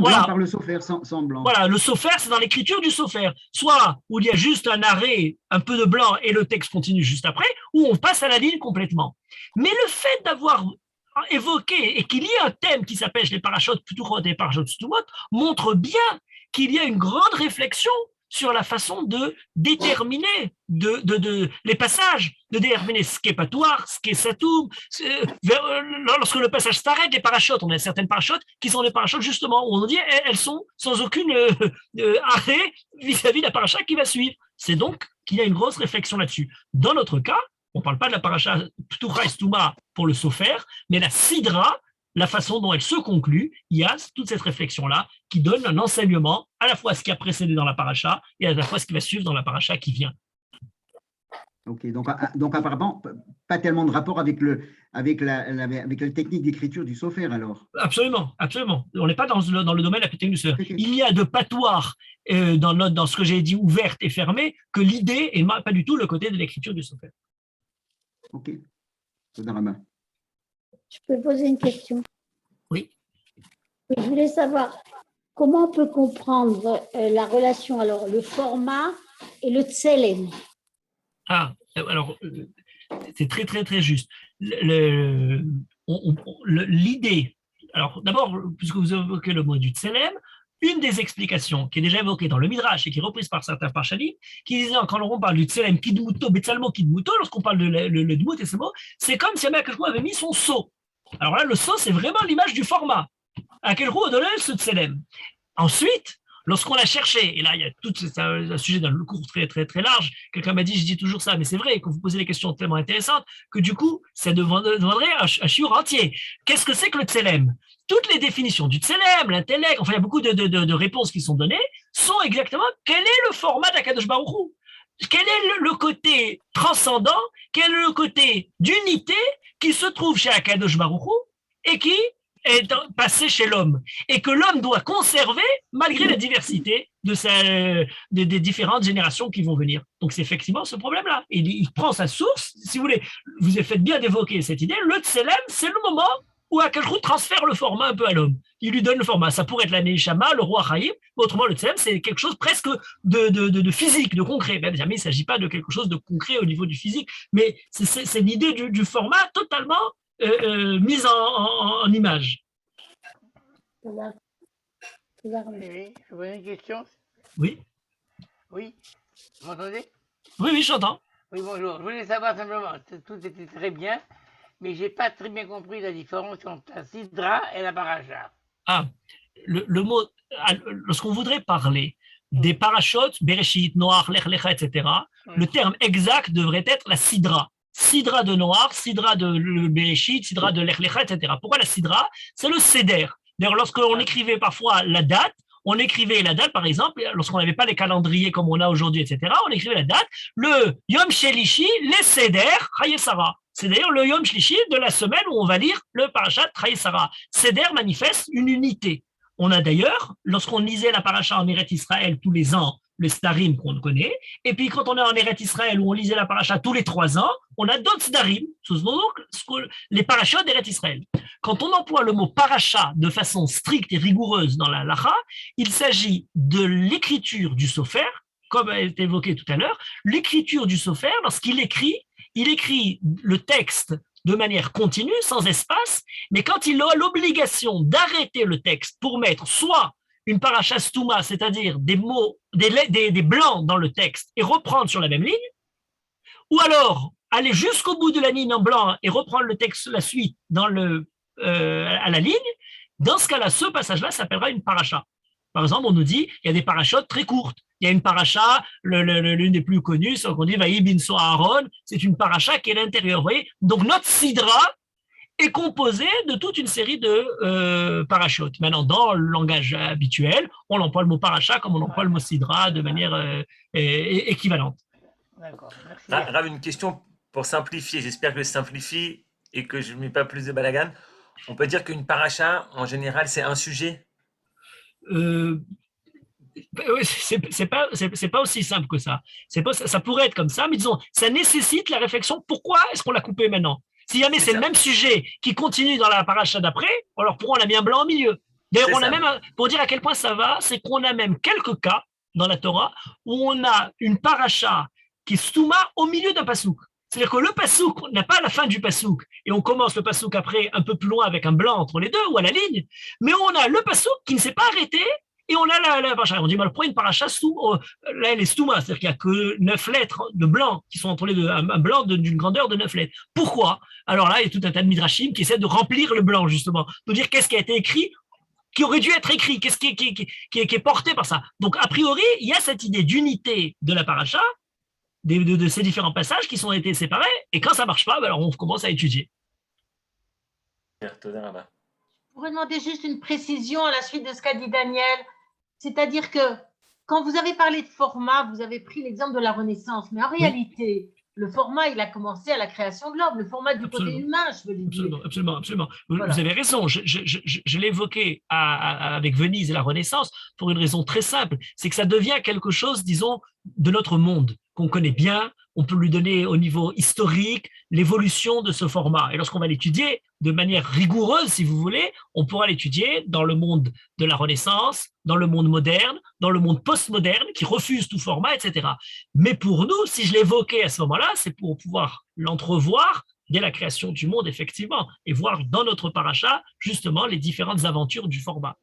voilà. Blanc par le Sofer, sans blanc. Voilà, le Sofer, c'est dans l'écriture du Sofer. Soit où il y a juste un arrêt, un peu de blanc, et le texte continue juste après, ou on passe à la ligne complètement. Mais le fait d'avoir évoqué, et qu'il y ait un thème qui s'appelle les parachutes Ptuchot et les parachutes Stumot, montre bien qu'il y a une grande réflexion sur la façon de déterminer les passages, de déterminer ce qui est patoire, ce qui est satoum. Lorsque le passage s'arrête, les parachutes, on a certaines parachutes qui sont des parachutes justement où on dit elles sont sans aucune arrêt vis-à-vis de la paracha qui va suivre. C'est donc qu'il y a une grosse réflexion là-dessus. Dans notre cas, on ne parle pas de la paracha Ptucha et Stuma pour le Sofer, mais la Sidra, la façon dont elle se conclut, il y a toute cette réflexion-là qui donne un enseignement à la fois ce qui a précédé dans la paracha et à la fois ce qui va suivre dans la paracha qui vient. Ok, donc apparemment, pas tellement de rapport avec la technique d'écriture du Sofer alors. Absolument, absolument. On n'est pas dans le domaine de la technique du Sofer. Il y a de patoir dans ce que j'ai dit ouverte et fermée que l'idée n'est pas du tout le côté de l'écriture du Sofer. Ok, Sodarama. Je peux poser une question? Oui. Je voulais savoir comment on peut comprendre la relation, alors le format et le tselem. Ah, alors, c'est très, très, très juste. L'idée, alors d'abord, puisque vous évoquez le mot du tselem, une des explications qui est déjà évoquée dans le Midrash et qui est reprise par certains Parshanim, qui disait quand on parle du tselem kidmuto, betsalmo kidmuto, lorsqu'on parle de le dmout et ce mot, c'est comme si Akadosh avait mis son sceau. Alors là, le sceau, c'est vraiment l'image du format. À quel roue donne ce tselem? Ensuite, lorsqu'on l'a cherché, et là, il y a tout un sujet d'un cours très, très, très large, quelqu'un m'a dit, je dis toujours ça, mais c'est vrai, quand vous posez des questions tellement intéressantes, que du coup, ça demanderait un shiur entier. Qu'est-ce que c'est que le tselem? Toutes les définitions du tselem, l'intellect, enfin, il y a beaucoup de réponses qui sont données, sont exactement quel est le format d'Akadosh Baruch Hu? Quel est le côté transcendant? Quel est le côté d'unité qui se trouve chez Akadosh Baruch Hu et qui est passé chez l'homme et que l'homme doit conserver malgré la diversité des différentes générations qui vont venir. Donc c'est effectivement ce problème-là. Il prend sa source, si vous voulez, vous avez fait bien d'évoquer cette idée, le tselem, c'est le moment ou Akash transfère le format un peu à l'homme. Il lui donne le format. Ça pourrait être la Neshama, le roi Chaim, mais autrement, le Tsem, c'est quelque chose presque de physique, de concret. Même jamais il ne s'agit pas de quelque chose de concret au niveau du physique, mais c'est l'idée du format totalement mise en image. Oui, je vous pose une question. Oui. Oui, vous m'entendez? Oui, j'entends. Oui, bonjour. Je voulais savoir simplement, tout était très bien, mais je n'ai pas très bien compris la différence entre la sidra et la paracha. Ah, le mot, lorsqu'on voudrait parler des parachutes, Bereshit, Noach, Lech Lecha, etc., le terme exact devrait être la sidra. Sidra de Noach, sidra de Bereshit, sidra de Lech Lecha, etc. Pourquoi la sidra? C'est le seder. D'ailleurs, lorsqu'on écrivait parfois la date, on écrivait la date, par exemple, lorsqu'on n'avait pas les calendriers comme on a aujourd'hui, etc., on écrivait la date, le Yom Shelishi, les Seder, Chayesara. C'est d'ailleurs le Yom Shlishi de la semaine où on va lire le Parashat Chayesara. Seder manifeste une unité. On a d'ailleurs, lorsqu'on lisait la Paracha en Eret Israël tous les ans, le Sdarim qu'on connaît, et puis quand on est en Eret Israël où on lisait la Paracha tous les 3 ans, on a d'autres Sdarim, les Parachot d'Eret Israël. Quand on emploie le mot Paracha de façon stricte et rigoureuse dans la Lacha, il s'agit de l'écriture du Sofer, comme a été évoqué tout à l'heure, l'écriture du Sofer, lorsqu'il écrit, il écrit le texte de manière continue, sans espace, mais quand il a l'obligation d'arrêter le texte pour mettre soit une paracha stouma, c'est-à-dire des mots, des blancs dans le texte et reprendre sur la même ligne, ou alors aller jusqu'au bout de la ligne en blanc et reprendre le texte, la suite à la ligne, dans ce cas-là, ce passage-là s'appellera une paracha. Par exemple, on nous dit il y a des parachutes très courtes. Il y a une paracha, l'une des plus connues, c'est qu'on dit Vaï bin So Aaron, c'est une paracha qui est à l'intérieur. Vous voyez, donc notre sidra est composé de toute une série de parachutes. Maintenant, dans le langage habituel, on emploie le mot paracha comme on emploie le mot sidra de manière équivalente. D'accord, merci. Rav, une question pour simplifier. J'espère que je simplifie et que je ne mets pas plus de balagan. On peut dire qu'une paracha, en général, c'est un sujet. C'est pas aussi simple que ça. Ça pourrait être comme ça, mais disons, ça nécessite la réflexion. Pourquoi est-ce qu'on l'a coupé maintenant? Si jamais c'est le même sujet qui continue dans la paracha d'après, alors pourquoi on a mis un blanc au milieu? D'ailleurs, on a même, pour dire à quel point ça va, c'est qu'on a même quelques cas dans la Torah où on a une paracha qui est stouma au milieu d'un pasouk. C'est-à-dire que le pasouk n'a pas la fin du pasouk et on commence le pasouk après un peu plus loin avec un blanc entre les deux ou à la ligne, mais on a le pasouk qui ne s'est pas arrêté et on a la paracha. On dit, pourquoi une paracha là, elle est stouma, c'est-à-dire qu'il n'y a que 9 lettres de blanc qui sont entre les deux, un blanc d'une grandeur de 9 lettres. Pourquoi? Alors là, il y a tout un tas de midrashim qui essaient de remplir le blanc, justement, de dire qu'est-ce qui a été écrit, qui aurait dû être écrit, qu'est-ce qui est porté par ça. Donc, a priori, il y a cette idée d'unité de la paracha, de ces différents passages qui sont été séparés, et quand ça ne marche pas, alors on commence à étudier. Je pourrais demander juste une précision à la suite de ce qu'a dit Daniel. C'est-à-dire que quand vous avez parlé de format, vous avez pris l'exemple de la Renaissance, mais en réalité, le format, il a commencé à la création de l'homme, le format du côté humain, je veux dire. Absolument. Voilà. Vous avez raison, je l'ai évoqué avec Venise et la Renaissance pour une raison très simple, c'est que ça devient quelque chose, disons, de notre monde, qu'on connaît bien, on peut lui donner au niveau historique l'évolution de ce format. Et lorsqu'on va l'étudier de manière rigoureuse, si vous voulez, on pourra l'étudier dans le monde de la Renaissance, dans le monde moderne, dans le monde postmoderne qui refuse tout format, etc. Mais pour nous, si je l'évoquais à ce moment-là, c'est pour pouvoir l'entrevoir dès la création du monde, effectivement, et voir dans notre paracha, justement, les différentes aventures du format.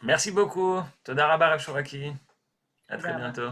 Merci beaucoup. Toda Rabba Rav Shoraki. À très bientôt.